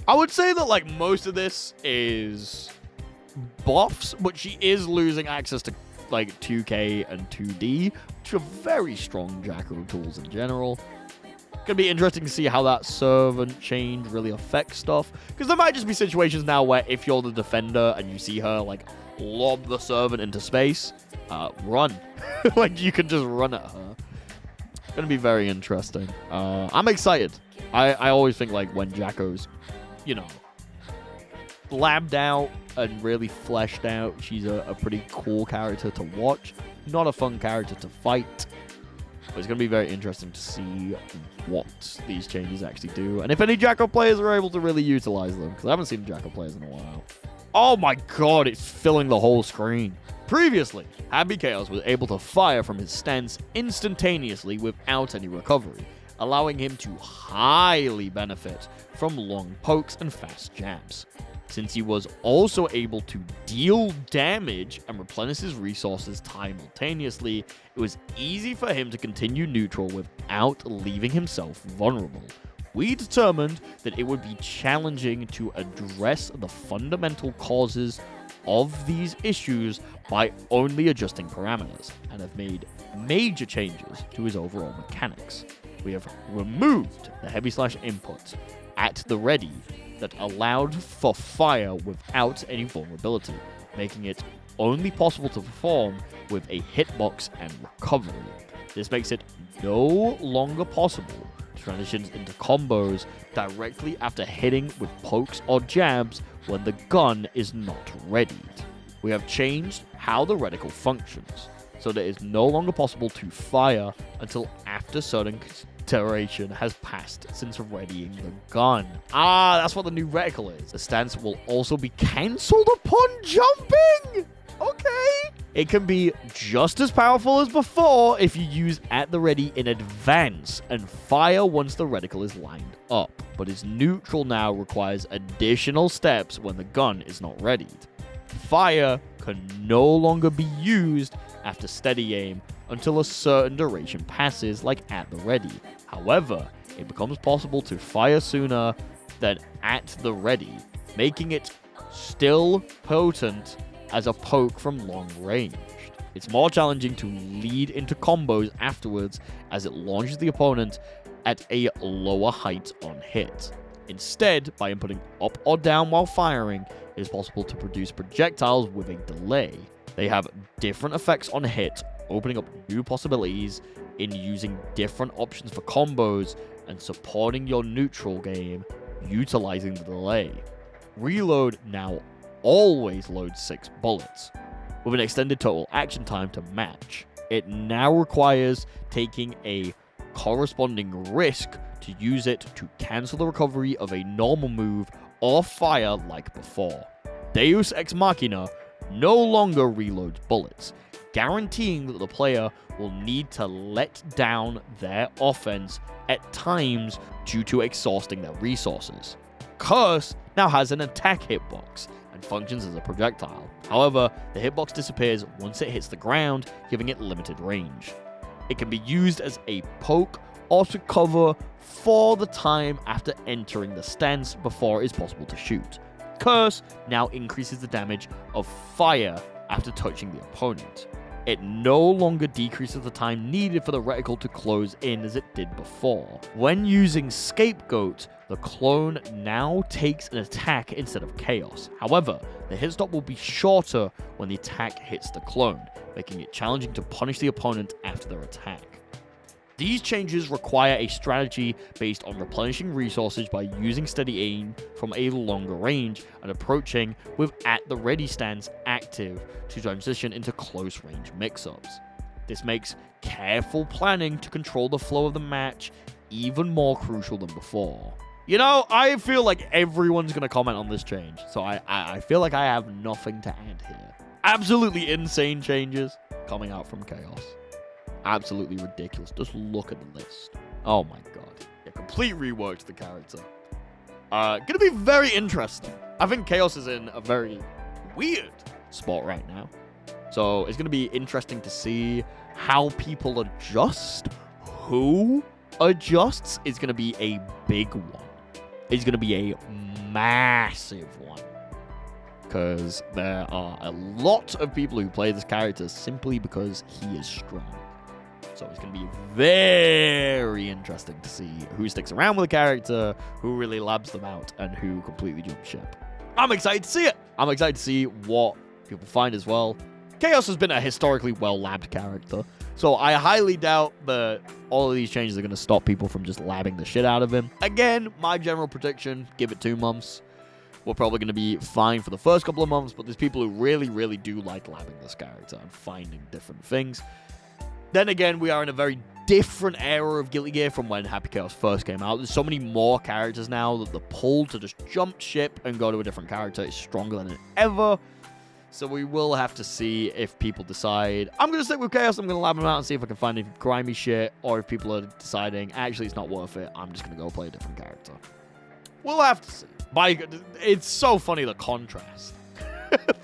I would say that like most of this is buffs, but she is losing access to like 2K and 2D, which are very strong Jaco tools in general. Gonna be interesting to see how that servant change really affects stuff, because there might just be situations now where if you're the defender and you see her like lob the servant into space, run. Like you can just run at her. Gonna be very interesting. I'm excited. I always think like when Jaco's, you know, blabbed out and really fleshed out, she's a pretty cool character to watch. Not a fun character to fight. But it's going to be very interesting to see what these changes actually do, and if any Jaco players are able to really utilize them, because I haven't seen Jaco players in a while. Oh my god, it's filling the whole screen. Previously, Happy Chaos was able to fire from his stance instantaneously without any recovery, allowing him to highly benefit from long pokes and fast jabs. Since he was also able to deal damage and replenish his resources simultaneously, it was easy for him to continue neutral without leaving himself vulnerable. We determined that it would be challenging to address the fundamental causes of these issues by only adjusting parameters, and have made major changes to his overall mechanics. We have removed the heavy slash input at the ready that allowed for fire without any vulnerability, making it only possible to perform with a hitbox and recovery. This makes it no longer possible to transition into combos directly after hitting with pokes or jabs when the gun is not readied. We have changed how the reticle functions, so that it is no longer possible to fire until after certain duration has passed since readying the gun. Ah, that's what the new reticle is. The stance will also be cancelled upon jumping! Okay! It can be just as powerful as before if you use at the ready in advance and fire once the reticle is lined up, but its neutral now requires additional steps when the gun is not readied. Fire can no longer be used after steady aim until a certain duration passes, like at the ready. However, it becomes possible to fire sooner than at the ready, making it still potent as a poke from long range. It's more challenging to lead into combos afterwards as it launches the opponent at a lower height on hit. Instead, by inputting up or down while firing, it is possible to produce projectiles with a delay. They have different effects on hit, opening up new possibilities in using different options for combos and supporting your neutral game utilizing the delay. Reload now always loads 6 bullets, with an extended total action time to match. It now requires taking a corresponding risk to use it to cancel the recovery of a normal move or fire like before. Deus Ex Machina no longer reloads bullets, guaranteeing that the player will need to let down their offense at times due to exhausting their resources. Curse now has an attack hitbox and functions as a projectile. However, the hitbox disappears once it hits the ground, giving it limited range. It can be used as a poke or to cover for the time after entering the stance before it is possible to shoot. Curse now increases the damage of fire after touching the opponent. It no longer decreases the time needed for the reticle to close in as it did before. When using Scapegoat, the clone now takes an attack instead of chaos. However, the hit stop will be shorter when the attack hits the clone, making it challenging to punish the opponent after their attack. These changes require a strategy based on replenishing resources by using steady aim from a longer range and approaching with at the ready stance active to transition into close range mix-ups. This makes careful planning to control the flow of the match even more crucial than before. You know, I feel like everyone's going to comment on this change, so I feel like I have nothing to add here. Absolutely insane changes coming out from Chaos. Absolutely ridiculous. Just look at the list. Oh my god. A complete rework to the character. Gonna be very interesting. I think Chaos is in a very weird spot right now. So it's gonna be interesting to see how people adjust. Who adjusts is gonna be a big one. It's gonna be a massive one. Because there are a lot of people who play this character simply because he is strong. So it's going to be very interesting to see who sticks around with the character, who really labs them out, and who completely jumps ship. I'm excited to see it. I'm excited to see what people find as well. Chaos has been a historically well-labbed character, so I highly doubt that all of these changes are going to stop people from just labbing the shit out of him. Again, my general prediction, give it 2 months. We're probably going to be fine for the first couple of months, but there's people who really, really do like labbing this character and finding different things. Then again, we are in a very different era of Guilty Gear from when Happy Chaos first came out. There's so many more characters now that the pull to just jump ship and go to a different character is stronger than ever. So we will have to see if people decide, I'm going to stick with Chaos, I'm going to lab them out and see if I can find any grimy shit, or if people are deciding, actually it's not worth it, I'm just going to go play a different character. We'll have to see. It's so funny, the contrast.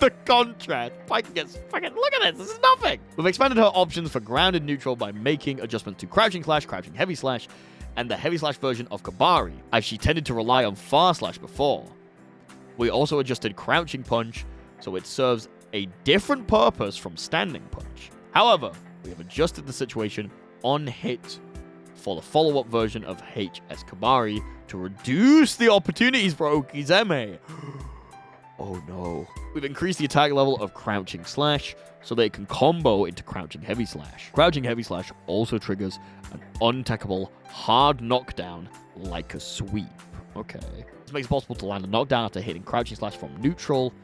The contrast. Baiken gets fucking, look at this is nothing. We've expanded her options for ground and neutral by making adjustments to crouching slash, crouching heavy slash, and the heavy slash version of Kabari, as she tended to rely on far slash before. We also adjusted crouching punch, so it serves a different purpose from standing punch. However, we have adjusted the situation on hit for the follow-up version of HS Kabari to reduce the opportunities for Okizeme. Oh no. We've increased the attack level of Crouching Slash so that it can combo into Crouching Heavy Slash. Crouching Heavy Slash also triggers an untackable hard knockdown like a sweep. Okay. This makes it possible to land a knockdown after hitting Crouching Slash from neutral.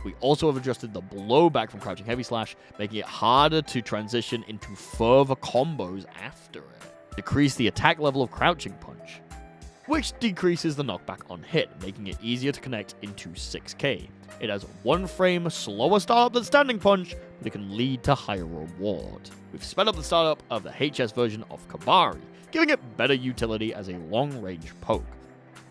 We also have adjusted the blowback from Crouching Heavy Slash, making it harder to transition into further combos after it. Decrease the attack level of Crouching Punch, which decreases the knockback on hit, making it easier to connect into 6k. It has 1 frame slower startup than Standing Punch, but it can lead to higher reward. We've sped up the startup of the HS version of Kabari, giving it better utility as a long-range poke.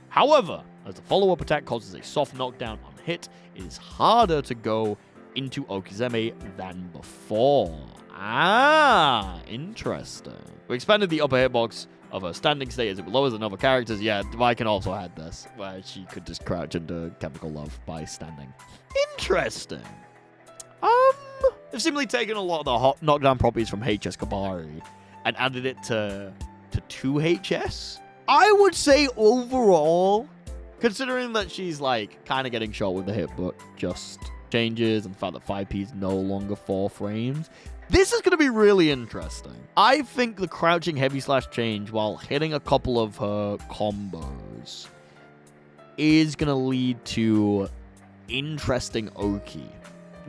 However, as the follow-up attack causes a soft knockdown on hit, it is harder to go into Okizeme than before. Ah, interesting. We expanded the upper hitbox of her standing state as it lowers than other characters. Yeah, Baiken also had this, where she could just crouch into Chemical Love by standing. Interesting. They've seemingly taken a lot of the hot knockdown properties from HS Kabari and added it to 2HS. I would say overall, considering that she's like kind of getting shot with the hit, but just changes and the fact that 5p is no longer 4 frames, this is going to be really interesting. I think the crouching heavy slash change while hitting a couple of her combos is going to lead to interesting Oki.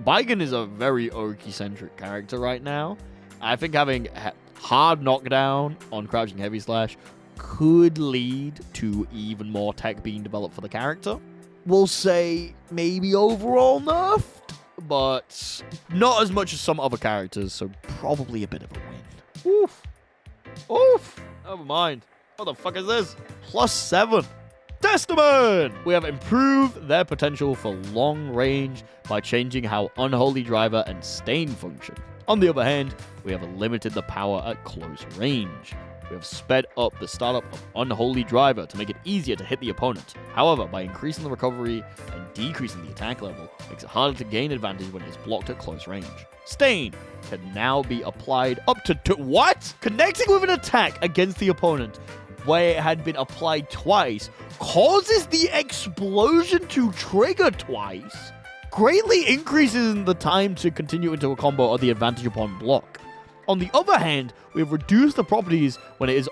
Baiken is a very Oki-centric character right now. I think having hard knockdown on crouching heavy slash could lead to even more tech being developed for the character. We'll say maybe overall nerfed, but not as much as some other characters, so probably a bit of a win. Oof. Oof. Never mind. What the fuck is this? +7. Testament! We have improved their potential for long range by changing how Unholy Driver and Stain function. On the other hand, we have limited the power at close range. We have sped up the startup of Unholy Driver to make it easier to hit the opponent. However, by increasing the recovery and decreasing the attack level, makes it harder to gain advantage when it is blocked at close range. Stain can now be applied up to what? Connecting with an attack against the opponent where it had been applied twice causes the explosion to trigger twice, greatly increases the time to continue into a combo or the advantage upon block. On the other hand, we have reduced the properties when it is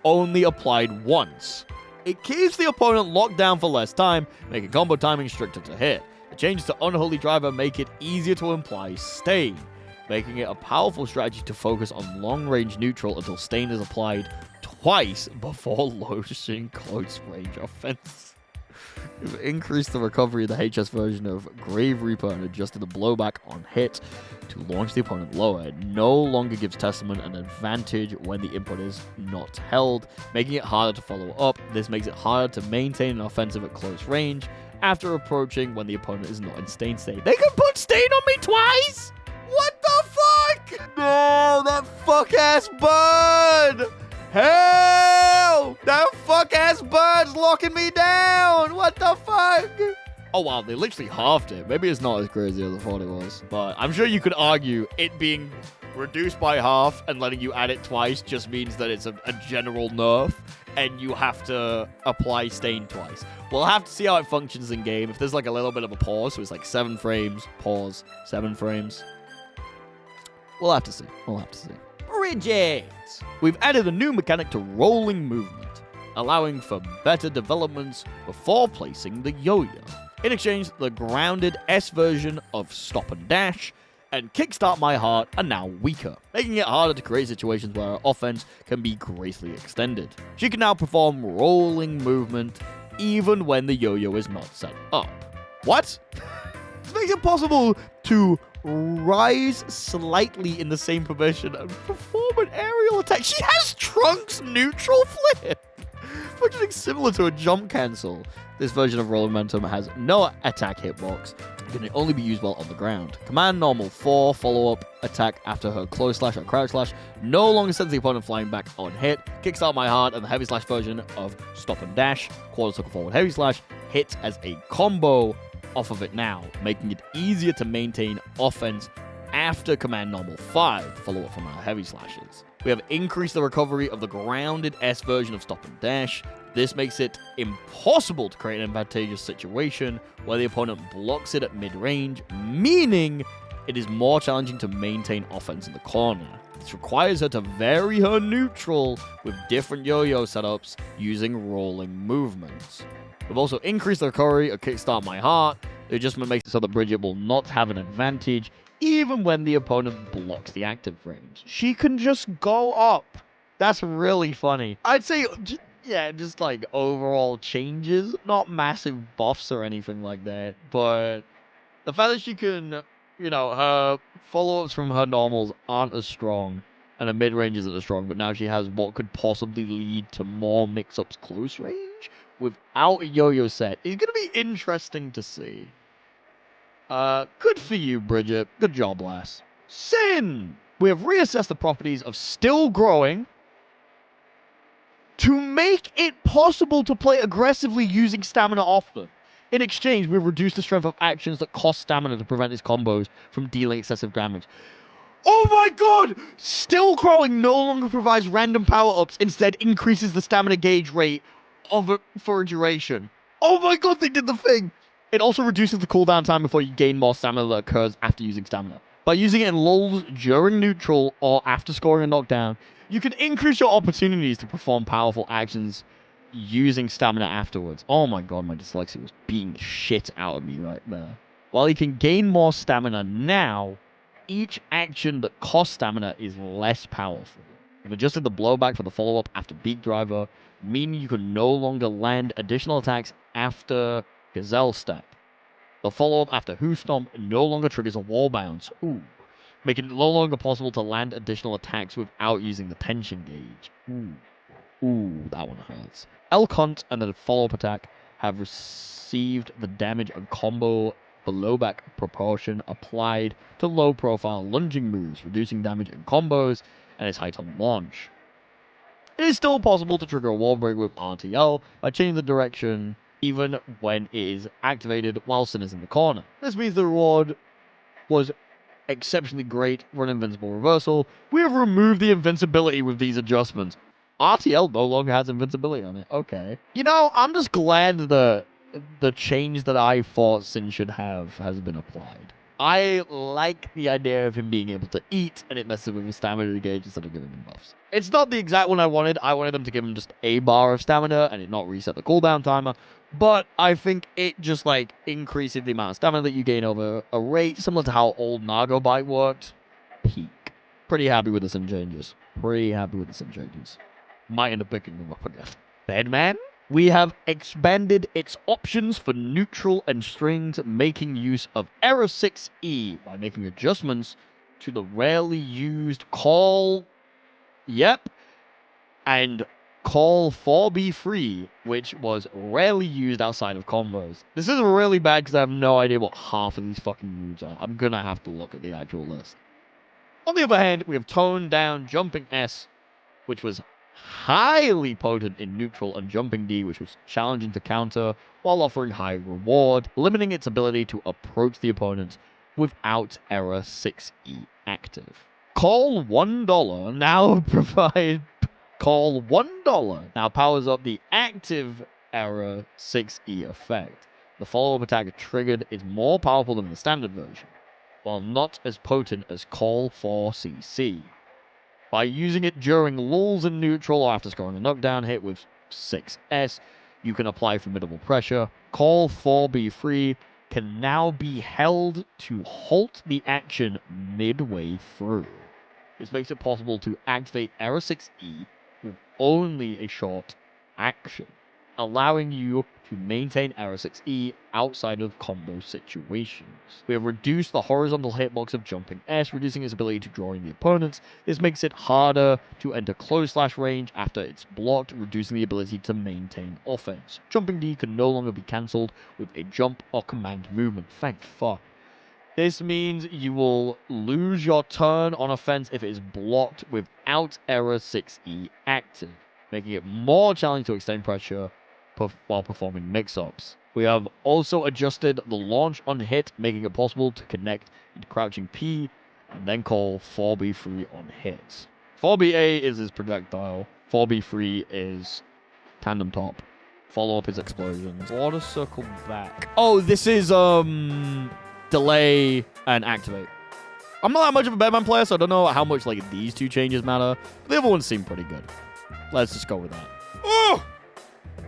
only applied once. It keeps the opponent locked down for less time, making combo timing stricter to hit. The changes to Unholy Driver make it easier to apply Stain, making it a powerful strategy to focus on long-range neutral until Stain is applied twice before launching close-range offense. We've increased the recovery of the HS version of Grave Reaper and adjusted the blowback on hit to launch the opponent lower. It no longer gives Testament an advantage when the input is not held, making it harder to follow up. This makes it harder to maintain an offensive at close range after approaching when the opponent is not in Stain state. They can put Stain on me twice? What the fuck? No, that fuck-ass bird! Hell! That fuck-ass bird's locking me down! What the fuck? Oh wow, they literally halved it. Maybe it's not as crazy as I thought it was. But I'm sure you could argue it being reduced by half and letting you add it twice just means that it's a general nerf and you have to apply Stain twice. We'll have to see how it functions in game. If there's like a little bit of a pause, so it's like 7 frames, pause, 7 frames. We'll have to see. We'll have to see. Bridget! We've added a new mechanic to rolling movement, allowing for better developments before placing the yo-yo. In exchange, the grounded S version of Stop and Dash and Kickstart My Heart are now weaker, making it harder to create situations where her offense can be greatly extended. She can now perform rolling movement even when the yo-yo is not set up. What? This makes it possible to rise slightly in the same position and perform an aerial attack. She has Trunks neutral flip, functioning similar to a jump cancel. This version of Roll Momentum has no attack hitbox, can only be used while on the ground. Command Normal 4 follow-up attack after her close slash or crouch slash no longer sends the opponent flying back on hit. Kickstart My Heart and the heavy slash version of Stop and Dash, quarter circle forward heavy slash, hits as a combo off of it now, making it easier to maintain offense after Command Normal 5 follow-up from our heavy slashes. We have increased the recovery of the grounded S version of Stop and Dash. This makes it impossible to create an advantageous situation where the opponent blocks it at mid-range, meaning it is more challenging to maintain offense in the corner. This requires her to vary her neutral with different yo-yo setups using rolling movements. We've also increased the recovery of Kickstart My Heart. The adjustment makes it so that Bridget will not have an advantage even when the opponent blocks the active frames. She can just go up. That's really funny. I'd say, just like overall changes, not massive buffs or anything like that, but the fact that she can, her follow-ups from her normals aren't as strong, and her mid-range isn't as strong, but now she has what could possibly lead to more mix-ups close range without a yo-yo set. It's going to be interesting to see. Good for you, Bridget. Good job, lass. Sin! We have reassessed the properties of Still Growing to make it possible to play aggressively using stamina often. In exchange, we've reduced the strength of actions that cost stamina to prevent his combos from dealing excessive damage. Oh my god! Still Growing no longer provides random power-ups, instead increases the stamina gauge rate for a duration. Oh my god, they did the thing! It also reduces the cooldown time before you gain more stamina that occurs after using stamina. By using it in lulls during neutral or after scoring a knockdown, you can increase your opportunities to perform powerful actions using stamina afterwards. Oh my god, my dyslexia was beating the shit out of me right there. While he can gain more stamina now, each action that costs stamina is less powerful. We've adjusted the blowback for the follow-up after Beak Driver, meaning you can no longer land additional attacks after Gazelle Step. The follow-up after Who Stomp no longer triggers a wall bounce, making it no longer possible to land additional attacks without using the tension gauge. That one hurts. Elphelt and the follow-up attack have received the damage and combo blowback proportion applied to low-profile lunging moves, reducing damage and combos, and its height on launch. It is still possible to trigger a wall break with RTL by changing the direction even when it is activated while Sin is in the corner. This means the reward was exceptionally great for an invincible reversal. We have removed the invincibility with these adjustments. RTL no longer has invincibility on it. Okay. You know, I'm just glad the change that I thought Sin should have has been applied. I like the idea of him being able to eat, and it messes with his stamina gauge instead of giving him buffs. It's not the exact one I wanted. I wanted them to give him just a bar of stamina and it not reset the cooldown timer. But I think it just, like, increases the amount of stamina that you gain over a rate, similar to how old Nago bite worked. Peak. Pretty happy with the Sin changes. Might end up picking them up again. Bedman? We have expanded its options for neutral and strings, making use of Error 6E by making adjustments to the rarely used call... and call 4B free, which was rarely used outside of combos. This is really bad because I have no idea what half of these fucking moves are. I'm gonna have to look at the actual list. On the other hand, we have toned down Jumping S, which was highly potent in neutral, and Jumping D, which was challenging to counter while offering high reward, limiting its ability to approach the opponent without Error 6E active. Call $1 now powers up the active Error 6E effect. The follow-up attack triggered is more powerful than the standard version, while not as potent as Call 4CC. By using it during lulls in neutral or after scoring a knockdown hit with 6S, you can apply formidable pressure. Call 4B free can now be held to halt the action midway through. This makes it possible to activate Error 6E with only a short action, allowing you to maintain Error 6E outside of combo situations. We have reduced the horizontal hitbox of Jumping S, reducing its ability to draw in the opponents. This makes it harder to enter close slash range after it's blocked, reducing the ability to maintain offense. Jumping D can no longer be cancelled with a jump or command movement. Thank fuck. This means you will lose your turn on offense if it is blocked without Error 6E active, making it more challenging to extend pressure while performing mix-ups. We have also adjusted the launch on hit, making it possible to connect into crouching P and then call 4B free on hits. 4BA is his projectile, 4B free is tandem top. Follow-up is explosions. Water circle back. Oh, this is delay and activate. I'm not that much of a Bedman player, so I don't know how much like these two changes matter. But the other ones seem pretty good. Let's just go with that. Oh!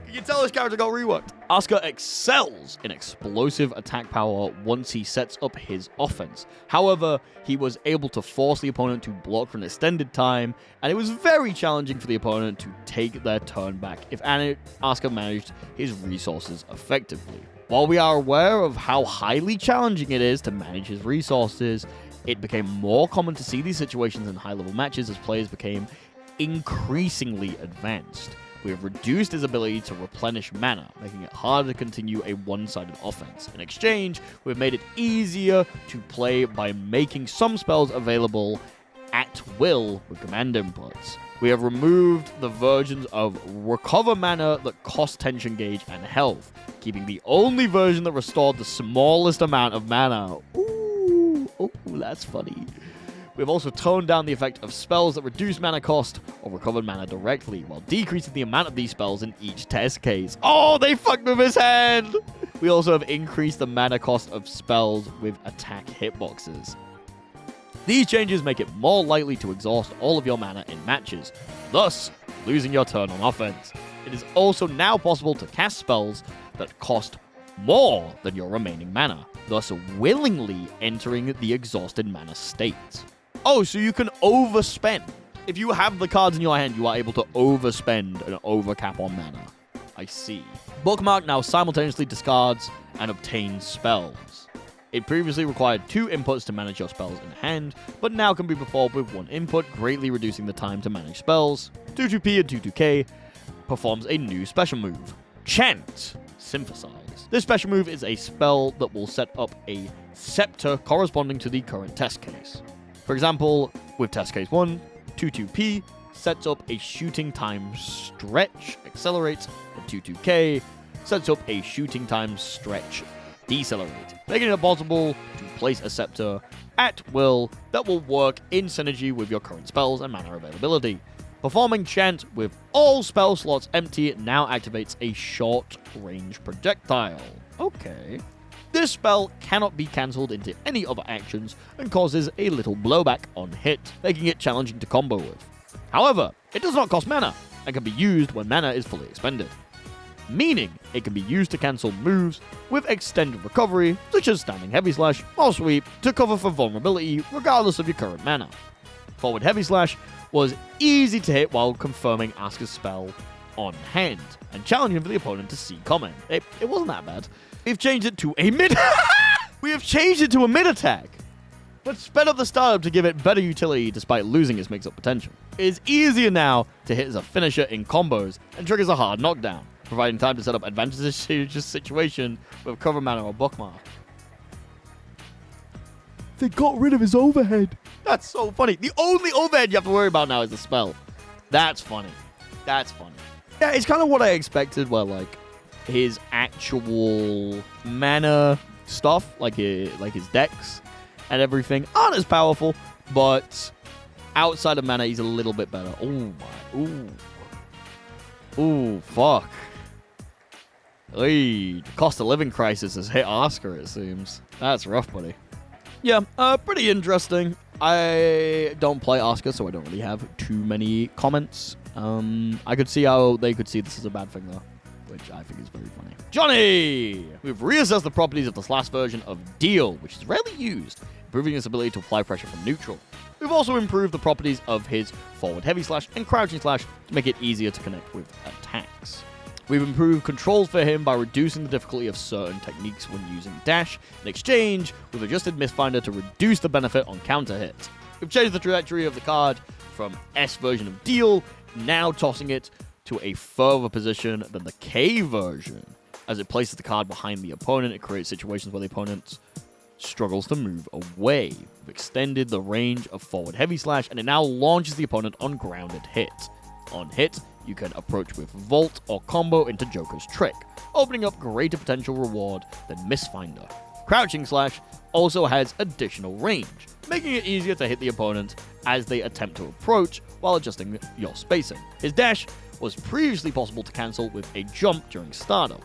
You can tell this character got reworked. Asuka excels in explosive attack power once he sets up his offense. However, he was able to force the opponent to block for an extended time, and it was very challenging for the opponent to take their turn back if Asuka managed his resources effectively. While we are aware of how highly challenging it is to manage his resources, it became more common to see these situations in high-level matches as players became increasingly advanced. We have reduced his ability to replenish mana, making it harder to continue a one-sided offense. In exchange, we've made it easier to play by making some spells available at will with command inputs. We have removed the versions of Recover Mana that cost Tension Gauge and Health, keeping the only version that restored the smallest amount of mana. Ooh, that's funny. We've also toned down the effect of spells that reduce mana cost or recovered mana directly, while decreasing the amount of these spells in each test case. Oh, they fucked with his hand! We also have increased the mana cost of spells with attack hitboxes. These changes make it more likely to exhaust all of your mana in matches, thus losing your turn on offense. It is also now possible to cast spells that cost more than your remaining mana, thus willingly entering the exhausted mana state. Oh, so you can overspend. If you have the cards in your hand, you are able to overspend and overcap on mana. I see. Bookmark now simultaneously discards and obtains spells. It previously required 2 inputs to manage your spells in hand, but now can be performed with 1 input, greatly reducing the time to manage spells. 2-2P and 2-2K performs a new special move, Chant Synthesize. This special move is a spell that will set up a scepter corresponding to the current test case. For example, with test case 1, 2-2P sets up a shooting time stretch accelerate, and 2-2K sets up a shooting time stretch decelerate, making it possible to place a scepter at will that will work in synergy with your current spells and mana availability. Performing Chant with all spell slots empty now activates a short-range projectile. Okay. This spell cannot be cancelled into any other actions and causes a little blowback on hit, making it challenging to combo with. However, it does not cost mana and can be used when mana is fully expended, meaning it can be used to cancel moves with extended recovery, such as Standing Heavy Slash or Sweep, to cover for vulnerability regardless of your current mana. Forward Heavy Slash was easy to hit while confirming Asuka's spell on hand and challenging for the opponent to see comment. It wasn't that bad. We've changed it to a mid. We have changed it to a mid attack, but sped up the startup to give it better utility despite losing its mix-up potential. It is easier now to hit as a finisher in combos and triggers a hard knockdown, providing time to set up advantageous situation with cover mana or bookmark. They got rid of his overhead. That's so funny. The only overhead you have to worry about now is the spell. That's funny. That's funny. Yeah, it's kind of what I expected, where, like, his actual mana stuff, like his decks and everything, aren't as powerful, but outside of mana, he's a little bit better. Oh, my. Ooh. Ooh, fuck. Hey, the cost of living crisis has hit Asuka, it seems. That's rough, buddy. Yeah, pretty interesting. I don't play Asuka, so I don't really have too many comments. I could see how they could see this as a bad thing, though, which I think is very funny. Johnny! We've reassessed the properties of this last version of Deal, which is rarely used, improving its ability to apply pressure from neutral. We've also improved the properties of his forward heavy slash and crouching slash to make it easier to connect with attacks. We've improved controls for him by reducing the difficulty of certain techniques when using dash. In exchange, we've adjusted Mistfinder to reduce the benefit on counter hits. We've changed the trajectory of the card from S version of Deal, now tossing it to a further position than the K version. As it places the card behind the opponent, it creates situations where the opponent struggles to move away. We've extended the range of forward heavy slash, and it now launches the opponent on grounded hit. On hit, you can approach with Vault or combo into Joker's Trick, opening up greater potential reward than Mistfinder. Crouching Slash also has additional range, making it easier to hit the opponent as they attempt to approach while adjusting your spacing. His dash was previously possible to cancel with a jump during startup.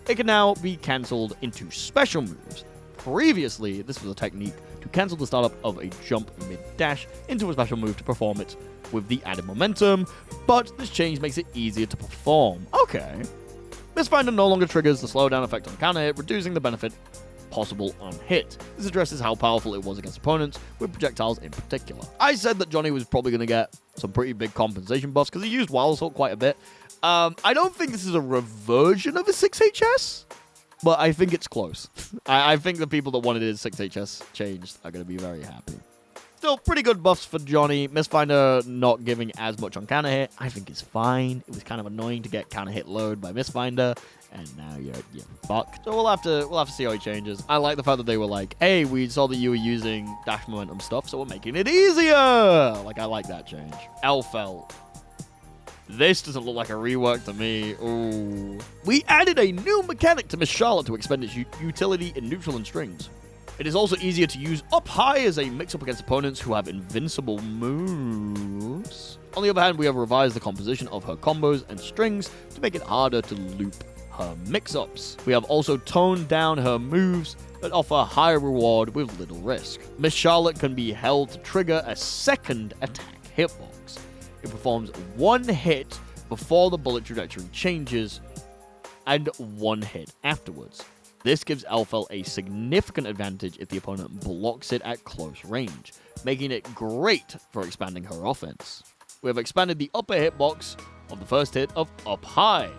It can now be cancelled into special moves. Previously, this was a technique to cancel the startup of a jump mid-dash into a special move to perform it with the added momentum, but this change makes it easier to perform. Okay. Mistfinder no longer triggers the slowdown effect on counter hit, reducing the benefit possible on hit. This addresses how powerful it was against opponents, with projectiles in particular. I said that Johnny was probably going to get some pretty big compensation buffs, because he used Wild Assault quite a bit. I don't think this is a reversion of a 6HS, but I think it's close. I think the people that wanted his 6HS changed are going to be very happy. Still, pretty good buffs for Johnny. Mistfinder not giving as much on counter hit, I think is fine. It was kind of annoying to get counter hit load by Mistfinder, and now you're fucked. So we'll have to see how he changes. I like the fact that they were like, hey, we saw that you were using dash momentum stuff, so we're making it easier. Like, I like that change. Elphelt. This doesn't look like a rework to me. Ooh. We added a new mechanic to Miss Charlotte to expend its utility in neutral and strings. It is also easier to use up high as a mix-up against opponents who have invincible moves. On the other hand, we have revised the composition of her combos and strings to make it harder to loop her mix-ups. We have also toned down her moves that offer higher reward with little risk. Miss Charlotte can be held to trigger a second attack hitbox. It performs one hit before the bullet trajectory changes, and 1 hit afterwards. This gives Elphelt a significant advantage if the opponent blocks it at close range, making it great for expanding her offense. We have expanded the upper hitbox of the first hit of Up High,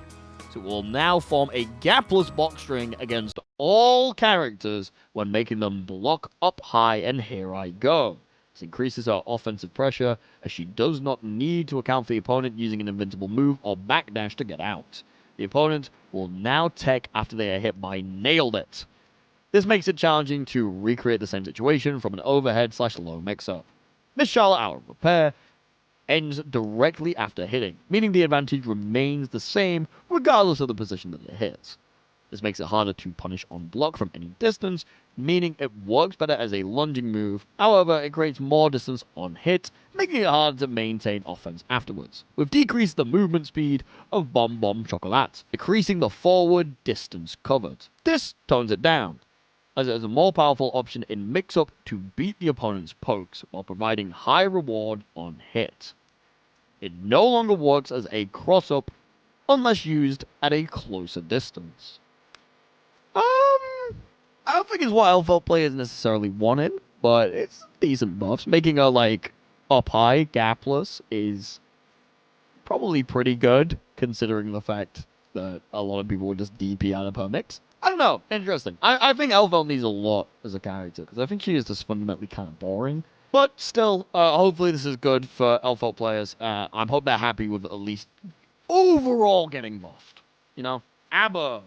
so it will now form a gapless box string against all characters when making them block Up High and Here I Go. This increases her offensive pressure, as she does not need to account for the opponent using an invincible move or backdash to get out. The opponent will now tech after they are hit by Nailed It. This makes it challenging to recreate the same situation from an overhead/low mix-up. Miss Charlotte Hour of Repair ends directly after hitting, meaning the advantage remains the same regardless of the position that it hits. This makes it harder to punish on block from any distance, meaning it works better as a lunging move. However, it creates more distance on hit, making it harder to maintain offense afterwards. We've decreased the movement speed of Bomb Bomb Chocolat, decreasing the forward distance covered. This tones it down, as it is a more powerful option in mix-up to beat the opponent's pokes while providing high reward on hit. It no longer works as a cross-up unless used at a closer distance. I don't think it's what Elphelt players necessarily wanted, but it's decent buffs. Making her, like, up high, gapless, is probably pretty good, considering the fact that a lot of people would just DP out of her mix. I don't know, interesting. I think Elphelt needs a lot as a character, because I think she is just fundamentally kind of boring. But still, hopefully this is good for Elphelt players. I hope they're happy with at least overall getting buffed. You know? ABBA.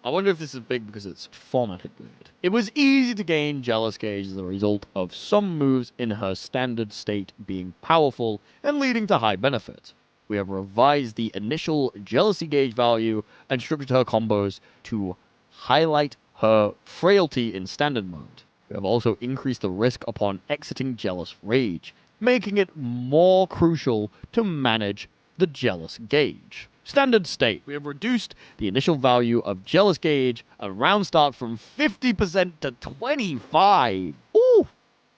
I wonder if this is big because it's formatted weird. It was easy to gain Jealous Gauge as a result of some moves in her standard state being powerful and leading to high benefit. We have revised the initial Jealousy Gauge value and structured her combos to highlight her frailty in standard mode. We have also increased the risk upon exiting Jealous Rage, making it more crucial to manage the Jealous Gauge. Standard state. We have reduced the initial value of Jealous Gauge at round start from 50% to 25%. Ooh!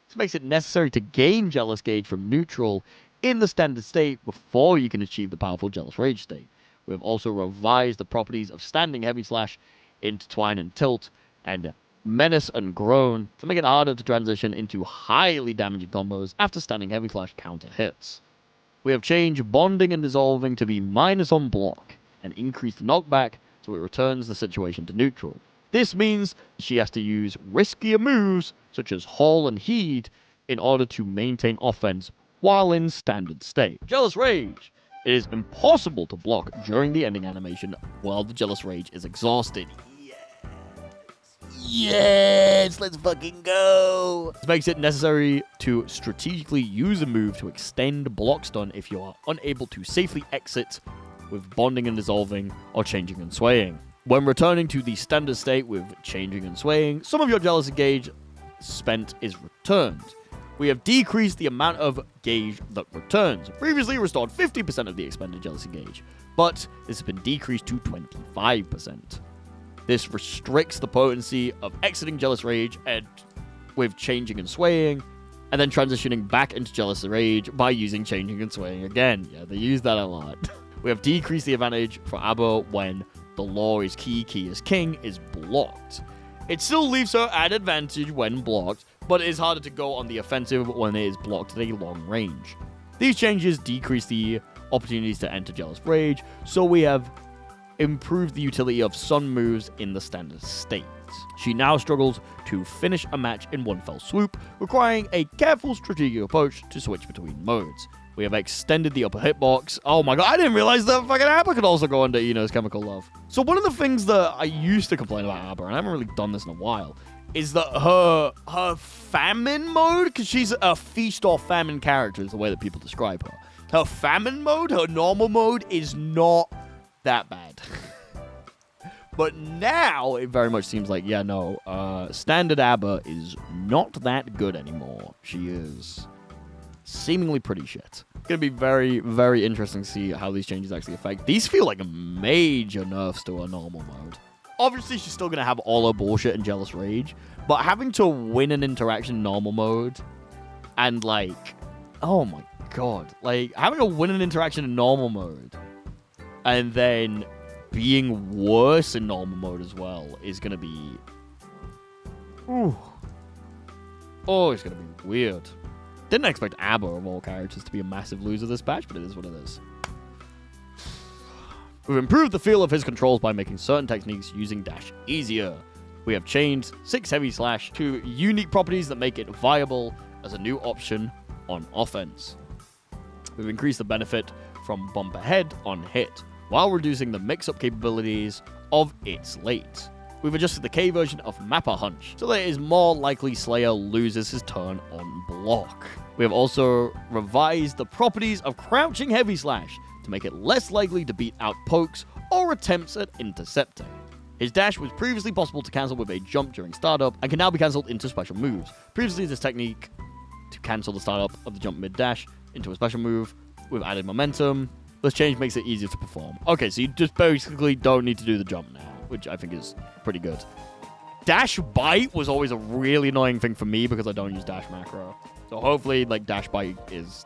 This makes it necessary to gain Jealous Gauge from neutral in the standard state before you can achieve the powerful Jealous Rage state. We have also revised the properties of Standing Heavy Slash, Intertwine and Tilt, and Menace and Groan to make it harder to transition into highly damaging combos after Standing Heavy Slash counter hits. We have changed Bonding and Dissolving to be minus on block, and increased knockback so it returns the situation to neutral. This means she has to use riskier moves, such as Haul and Heed, in order to maintain offense while in standard state. Jealous Rage. It is impossible to block during the ending animation while the Jealous Rage is exhausted. Yes, let's fucking go. This makes it necessary to strategically use a move to extend block stun if you are unable to safely exit with Bonding and Dissolving or Changing and Swaying. When returning to the standard state with Changing and Swaying, some of your Jealous Gauge spent is returned. We have decreased the amount of gauge that returns. Previously restored 50% of the expended Jealousy Gauge, but this has been decreased to 25%. This restricts the potency of exiting Jealous Rage and with Changing and Swaying, and then transitioning back into Jealous Rage by using Changing and Swaying again. Yeah, they use that a lot. We have decreased the advantage for ABBA when the law is key is king is blocked. It still leaves her at advantage when blocked, but it is harder to go on the offensive when it is blocked at a long range. These changes decrease the opportunities to enter Jealous Rage, so we have improved the utility of Sun moves in the standard state. She now struggles to finish a match in one fell swoop, requiring a careful strategic approach to switch between modes. We have extended the upper hitbox. Oh my god, I didn't realize that fucking ABBA could also go under Ino's Chemical Love. So one of the things that I used to complain about ABBA, and I haven't really done this in a while, is that her famine mode, because she's a feast or famine character is the way that people describe her. Her famine mode, her normal mode, is not that bad. But now it very much seems like, yeah, no, standard ABBA is not that good anymore. She is seemingly pretty shit. It's gonna be very, very interesting to see how these changes actually affect. These feel like major nerfs to her normal mode. Obviously, she's still gonna have all her bullshit and Jealous Rage, but having to win an interaction normal mode and like, oh my God. Like, having a winning interaction in normal mode and then being worse in normal mode as well is going to be... Ooh. Oh, it's going to be weird. Didn't expect ABBA of all characters to be a massive loser this patch, but it is what it is. We've improved the feel of his controls by making certain techniques using dash easier. We have changed 6 heavy slash to unique properties that make it viable as a new option on offense. We've increased the benefit from bump ahead on hit, while reducing the mix-up capabilities of its late. We've adjusted the K version of Mappa Hunch, so that it is more likely Slayer loses his turn on block. We have also revised the properties of crouching heavy slash to make it less likely to beat out pokes or attempts at intercepting. His dash was previously possible to cancel with a jump during startup and can now be cancelled into special moves. Previously, this technique to cancel the startup of the jump mid-dash into a special move with added momentum. This change makes it easier to perform. Okay, so you just basically don't need to do the jump now, which I think is pretty good. Dash bite was always a really annoying thing for me because I don't use dash macro. So hopefully, like, dash bite is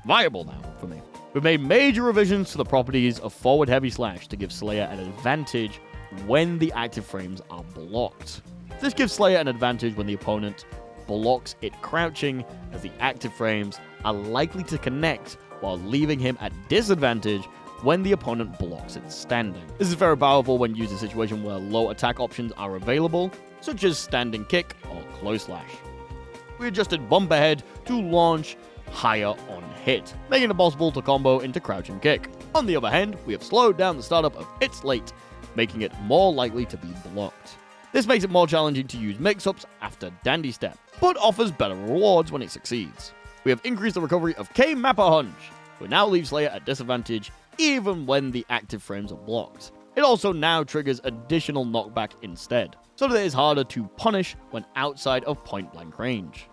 viable now for me. We've made major revisions to the properties of forward heavy slash to give Slayer an advantage when the active frames are blocked. This gives Slayer an advantage when the opponent blocks it crouching, as the active frames are likely to connect while leaving him at disadvantage when the opponent blocks it standing. This is very powerful when used in a situation where low attack options are available, such as standing kick or close slash. We adjusted bump ahead to launch higher on hit, making it possible to combo into crouching kick. On the other hand, we have slowed down the startup of hits late, making it more likely to be blocked. This makes it more challenging to use mix-ups after Dandy Step, but offers better rewards when it succeeds. We have increased the recovery of K Mappa Hunch, which now leaves Slayer at disadvantage even when the active frames are blocked. It also now triggers additional knockback instead, so that it is harder to punish when outside of point-blank range.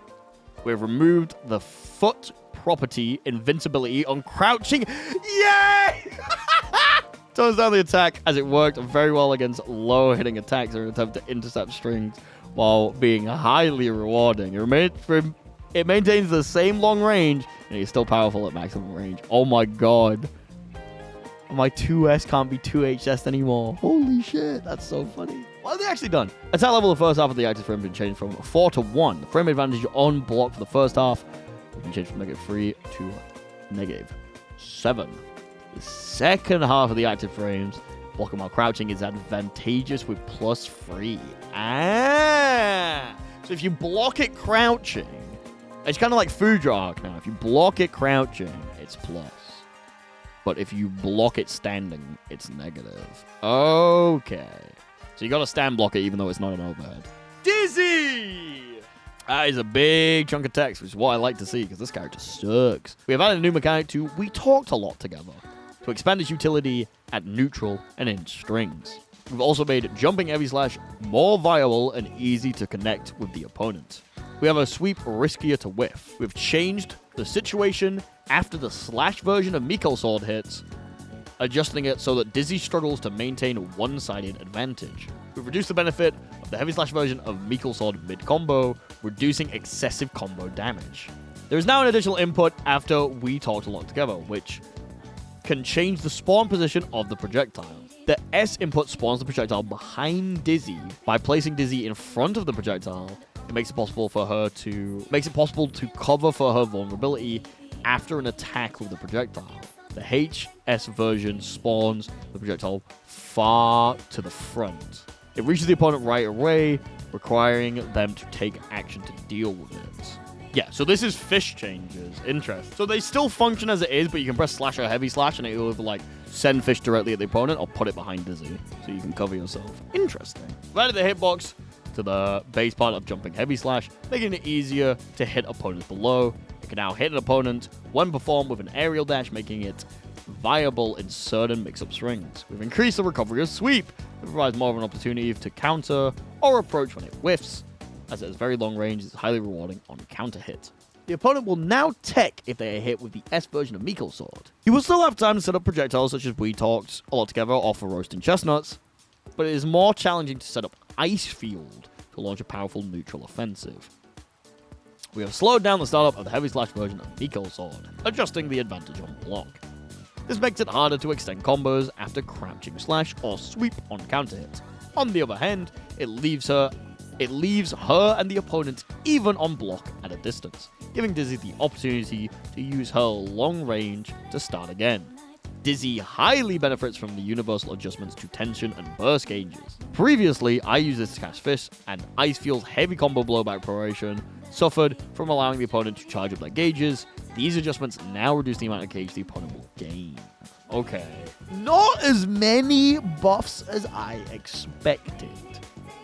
We have removed the foot property invincibility on crouching. Yay! Tones down the attack, as it worked very well against low-hitting attacks in an attempt to intercept strings while being highly rewarding. It maintains the same long range, and it's still powerful at maximum range. Oh my god. My 2S can't be 2HS anymore. Holy shit, that's so funny. What have they actually done? Attack level of the first half of the active frame has been changed from 4 to 1. The frame advantage on block for the first half has been changed from -3 to -7. The second half of the active frames, blocking while crouching, is advantageous with +3. So if you block it crouching, it's kind of like Foudre arc now. If you block it crouching, it's plus. But if you block it standing, it's negative. Okay. So you gotta stand block it even though it's not an overhead. Dizzy! That is a big chunk of text, which is what I like to see, because this character sucks. We have added a new mechanic to We Talked a Lot Together, to expand its utility at neutral and in strings. We've also made jumping heavy slash more viable and easy to connect with the opponent. We have a sweep riskier to whiff. We've changed the situation after the slash version of Miko Sword hits, adjusting it so that Dizzy struggles to maintain a one-sided advantage. We've reduced the benefit of the heavy slash version of Miko Sword mid-combo, reducing excessive combo damage. There is now an additional input after We Talked a Lot Together, which can change the spawn position of the projectile. The S input spawns the projectile behind Dizzy. By placing Dizzy in front of the projectile, it makes it possible to cover for her vulnerability after an attack with the projectile. The HS version spawns the projectile far to the front. It reaches the opponent right away, requiring them to take action to deal with it. Yeah, so this is fish changes. Interesting. So they still function as it is, but you can press slash or heavy slash, and it will either, like, send fish directly at the opponent or put it behind Dizzy, so you can cover yourself. Interesting. We've added the hitbox to the base part of jumping heavy slash, making it easier to hit opponents below. It can now hit an opponent when performed with an aerial dash, making it viable in certain mix-up strings. We've increased the recovery of sweep. It provides more of an opportunity to counter or approach when it whiffs, as it has very long range. It's highly rewarding on counter hit. The opponent will now tech if they are hit with the S version of Miko Sword. You will still have time to set up projectiles such as We Talked a Lot Together or for roasting chestnuts, but it is more challenging to set up Ice Field to launch a powerful neutral offensive. We have slowed down the startup of the heavy slash version of Miko's sword, adjusting the advantage on block. This makes it harder to extend combos after crouching slash or sweep on counter hits. On the other hand, it leaves her and the opponent even on block at a distance, giving Dizzy the opportunity to use her long range to start again. Dizzy highly benefits from the universal adjustments to tension and burst gauges. Previously, I used this to cast Fist, and Ice Field's heavy combo blowback preparation suffered from allowing the opponent to charge up their gauges. These adjustments now reduce the amount of gauge the opponent will gain. Okay. Not as many buffs as I expected,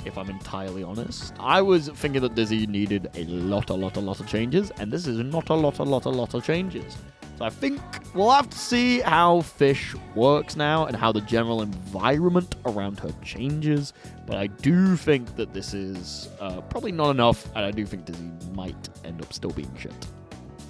if I'm entirely honest. I was thinking that Dizzy needed a lot of changes, and this is not a lot of changes. So I think we'll have to see how Fish works now and how the general environment around her changes. But I do think that this is probably not enough, and I do think Dizzy might end up still being shit.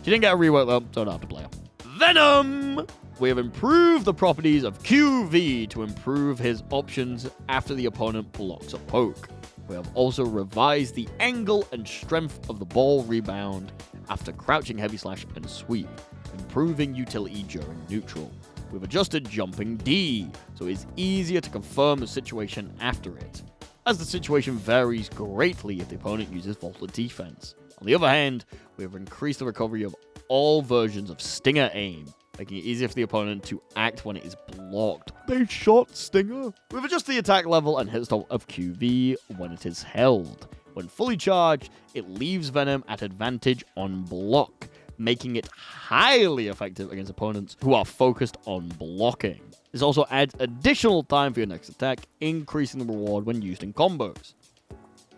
She didn't get a rework though, so I don't have to play her. Venom! We have improved the properties of QV to improve his options after the opponent blocks a poke. We have also revised the angle and strength of the ball rebound after crouching heavy slash and sweep, improving utility during neutral. We've adjusted jumping D, so it's easier to confirm the situation after it, as the situation varies greatly if the opponent uses vaulted defense. On the other hand, we have increased the recovery of all versions of Stinger aim, making it easier for the opponent to act when it is blocked. They shot Stinger. We've adjusted the attack level and hit stop of QV when it is held. When fully charged, it leaves Venom at advantage on block, making it highly effective against opponents who are focused on blocking. This also adds additional time for your next attack, increasing the reward when used in combos.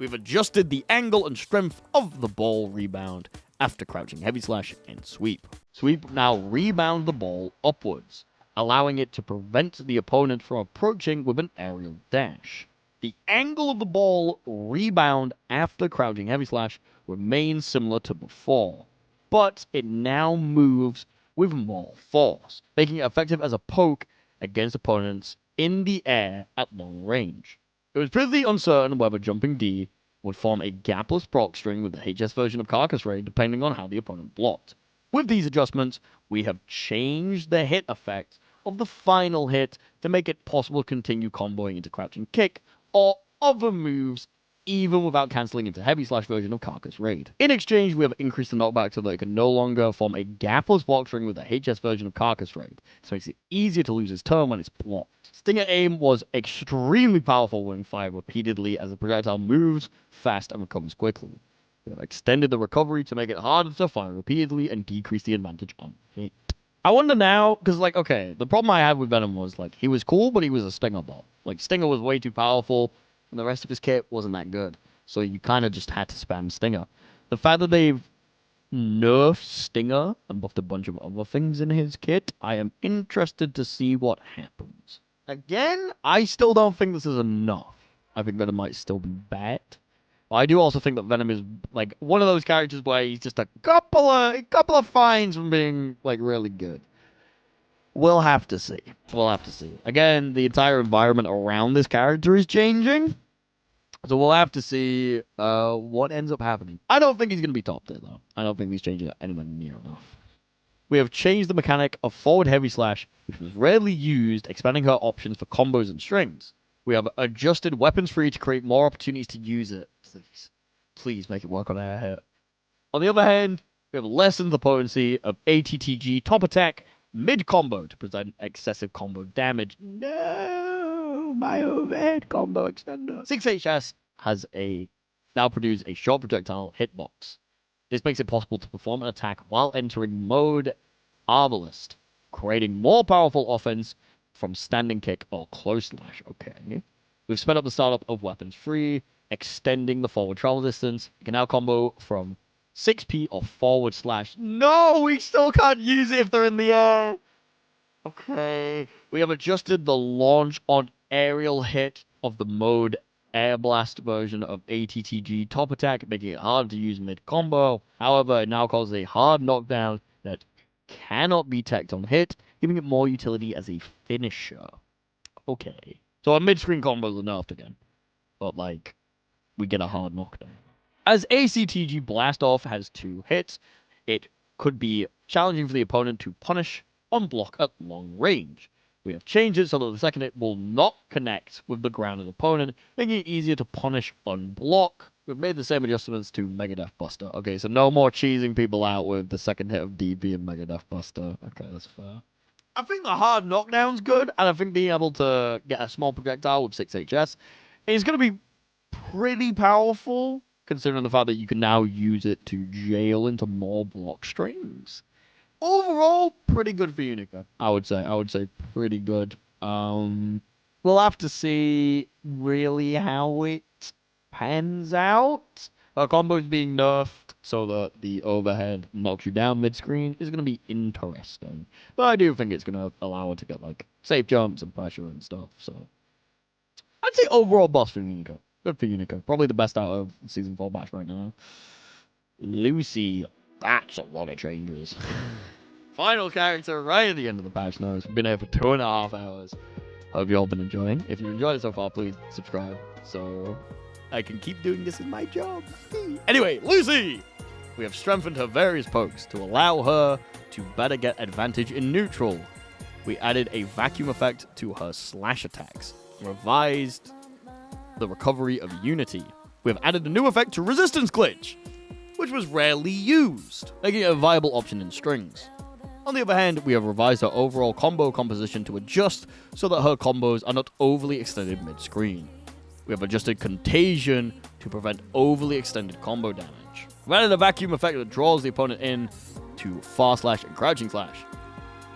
We've adjusted the angle and strength of the ball rebound after crouching heavy slash and sweep. Sweep now rebound the ball upwards, allowing it to prevent the opponent from approaching with an aerial dash. The angle of the ball rebound after crouching heavy slash remains similar to before, but it now moves with more force, making it effective as a poke against opponents in the air at long range. It was pretty uncertain whether jumping D would form a gapless proc string with the HS version of Carcass Raid depending on how the opponent blocked. With these adjustments, we have changed the hit effect of the final hit to make it possible to continue comboing into crouching kick or other moves even without cancelling into heavy slash version of Carcass Raid. In exchange, we have increased the knockback so that it can no longer form a gapless block string with the HS version of Carcass Raid, so it makes it easier to lose its turn when it's blocked. Stinger aim was extremely powerful when fired repeatedly as the projectile moves fast and recovers quickly. We have extended the recovery to make it harder to fire repeatedly and decrease the advantage on hit. I wonder now, because, like, okay, the problem I had with Venom was, like, he was cool, but he was a Stinger bot. Like, Stinger was way too powerful, and the rest of his kit wasn't that good. So you kind of just had to spam Stinger. The fact that they've nerfed Stinger and buffed a bunch of other things in his kit, I am interested to see what happens. Again, I still don't think this is enough. I think Venom might still be bad. But I do also think that Venom is, like, one of those characters where he's just a couple of fines from being, like, really good. We'll have to see. We'll have to see. Again, the entire environment around this character is changing. So we'll have to see what ends up happening. I don't think he's going to be top tier, though. I don't think these changes are anywhere near enough. We have changed the mechanic of forward heavy slash, which was rarely used, expanding her options for combos and strings. We have adjusted weapons free to create more opportunities to use it. Please make it work on air hit. On the other hand, we have lessened the potency of ATTG top attack mid-combo to prevent excessive combo damage. No, my overhead combo extender. 6HS has now produced a short projectile hitbox. This makes it possible to perform an attack while entering mode Arbalist, creating more powerful offense from standing kick or close slash. Okay. We've sped up the startup of weapons free, extending the forward travel distance. You can now combo from 6p or forward slash. No, we still can't use it if they're in the air. Okay. We have adjusted the launch on aerial hit of the mode Air Blast version of ATTG top attack, making it hard to use mid-combo. However, it now causes a hard knockdown that cannot be teched on hit, giving it more utility as a finisher. Okay. So our mid-screen combo is nerfed again. But, like, we get a hard knockdown. As ACTG Blast Off has 2 hits, it could be challenging for the opponent to punish on block at long range. We have changed it so that the second hit will not connect with the grounded opponent, making it easier to punish on block. We've made the same adjustments to Mega Death Buster. Okay, so no more cheesing people out with the second hit of DB and Mega Death Buster. Okay, that's fair. I think the hard knockdown's good, and I think being able to get a small projectile with 6 HS is going to be pretty powerful, considering the fact that you can now use it to jail into more block strings. Overall, pretty good for Unika, I would say. I would say pretty good. We'll have to see really how it pans out. Her combo's being nerfed so that the overhead knocks you down mid-screen is going to be interesting. But I do think it's going to allow her to get, like, safe jumps and pressure and stuff, so... I'd say overall boss for Unika. Good for Unika. Probably the best out of Season 4 batch right now. Lucy. That's a lot of changes. Final character right at the end of the patch notes. We've been here for 2.5 hours. Hope you all been enjoying. If you enjoyed it so far, please subscribe so I can keep doing this in my job. Anyway, Lucy! We have strengthened her various pokes to allow her to better get advantage in neutral. We added a vacuum effect to her slash attacks. Revised the recovery of Unity. We have added a new effect to Resistance Glitch, which was rarely used, making it a viable option in strings. On the other hand, we have revised her overall combo composition to adjust so that her combos are not overly extended mid-screen. We have adjusted Contagion to prevent overly extended combo damage. We've added a vacuum effect that draws the opponent in to far slash and crouching slash.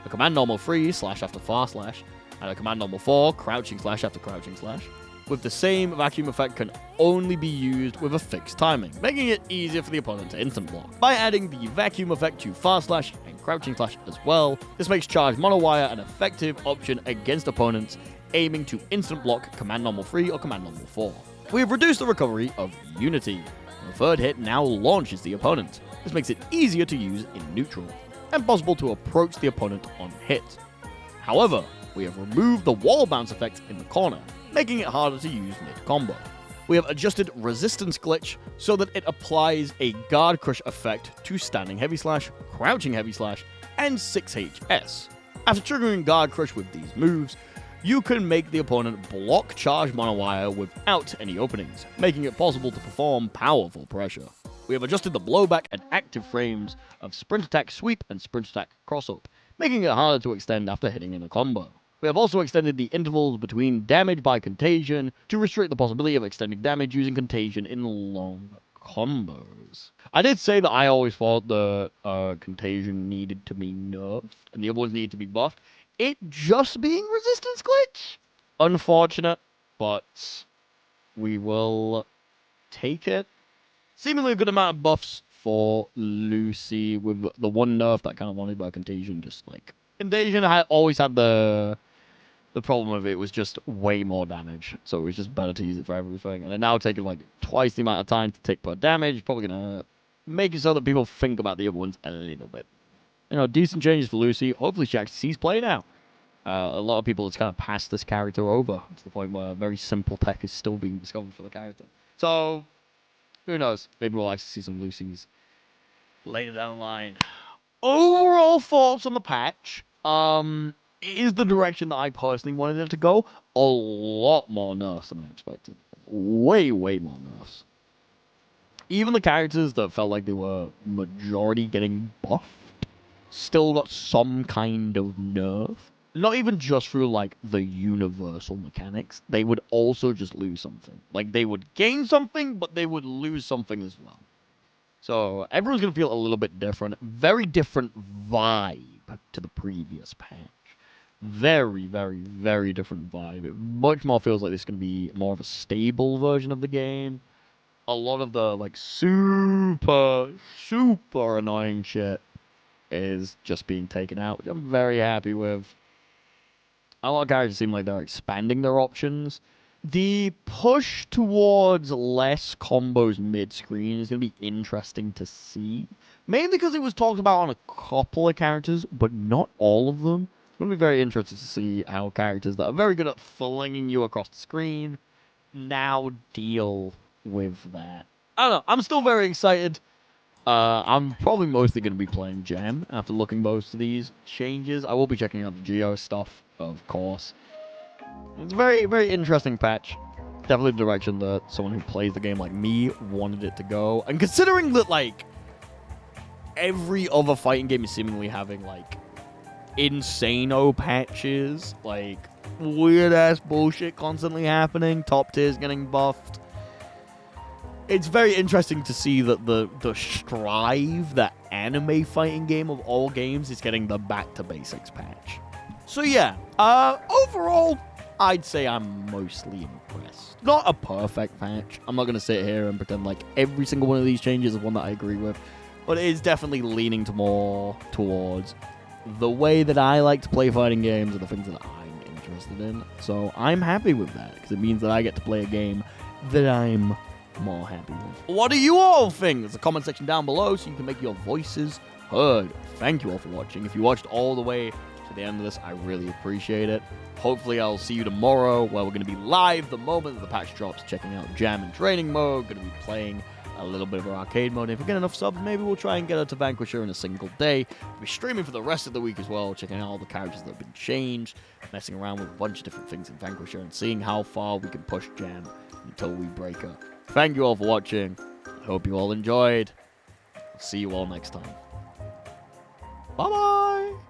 A command normal 3 slash after far slash, and a command normal 4 crouching slash after crouching slash. With the same vacuum effect can only be used with a fixed timing, making it easier for the opponent to instant block. By adding the vacuum effect to far slash and crouching slash as well, this makes charge monowire an effective option against opponents aiming to instant block command normal 3 or command normal 4. We have reduced the recovery of Unity. The third hit now launches the opponent. This makes it easier to use in neutral, and possible to approach the opponent on hit. However, we have removed the wall bounce effect in the corner, making it harder to use mid-combo. We have adjusted Resistance Glitch so that it applies a Guard Crush effect to Standing Heavy Slash, Crouching Heavy Slash, and 6HS. After triggering Guard Crush with these moves, you can make the opponent block charge monowire without any openings, making it possible to perform powerful pressure. We have adjusted the blowback and active frames of Sprint Attack Sweep and Sprint Attack Cross-Up, making it harder to extend after hitting in a combo. We have also extended the intervals between damage by Contagion to restrict the possibility of extending damage using Contagion in long combos. I did say that I always thought the Contagion needed to be nerfed and the other ones needed to be buffed. It just being Resistance Glitch? Unfortunate, but we will take it. Seemingly a good amount of buffs for Lucy with the one nerf that I kind of wanted by Contagion. Just like Contagion always had the problem of it was just way more damage, so it was just better to use it for everything. And they're now taking like twice the amount of time to take per damage. Probably gonna make it so that people think about the other ones a little bit. You know, decent changes for Lucy. Hopefully she actually sees play now. A lot of people just kind of passed this character over to the point where very simple tech is still being discovered for the character. So who knows? Maybe we'll actually see some Lucy's later down the line. Overall thoughts on the patch. It is the direction that I personally wanted it to go. A lot more nerfs than I expected. Way, way more nerfs. Even the characters that felt like they were majority getting buffed still got some kind of nerf. Not even just through, like, the universal mechanics. They would also just lose something. Like, they would gain something, but they would lose something as well. So, everyone's going to feel a little bit different. Very different vibe to the previous patch. Very, very, very different vibe. It much more feels like this is going to be more of a stable version of the game. A lot of the, like, super, super annoying shit is just being taken out, which I'm very happy with. A lot of characters seem like they're expanding their options. The push towards less combos mid-screen is going to be interesting to see. Mainly because it was talked about on a couple of characters, but not all of them. It's going to be very interesting to see how characters that are very good at flinging you across the screen now deal with that. I don't know. I'm still very excited. I'm probably mostly going to be playing Jam after looking most of these changes. I will be checking out the Geo stuff, of course. It's a very, very interesting patch. Definitely the direction that someone who plays the game like me wanted it to go. And considering that, like, every other fighting game is seemingly having, like, insano patches, like, weird-ass bullshit constantly happening, top tiers getting buffed. It's very interesting to see that the Strive, the anime fighting game of all games, is getting the Back to Basics patch. So yeah, overall, I'd say I'm mostly impressed. Not a perfect patch. I'm not going to sit here and pretend like every single one of these changes is one that I agree with, but it is definitely leaning to more towards the way that I like to play fighting games and the things that I'm interested in. So I'm happy with that, because it means that I get to play a game that I'm more happy with. What do you all think? There's a comment section down below so you can make your voices heard. Thank you all for watching. If you watched all the way to the end of this, I really appreciate it. Hopefully I'll see you tomorrow, where we're going to be live the moment that the patch drops, checking out Jam and Training Mode. Going to be playing a little bit of our arcade mode. If we get enough subs, maybe we'll try and get her to Vanquisher in a single day. We'll be streaming for the rest of the week as well, checking out all the characters that have been changed, messing around with a bunch of different things in Vanquisher, and seeing how far we can push Jam until we break her. Thank you all for watching. I hope you all enjoyed. I'll see you all next time. Bye-bye!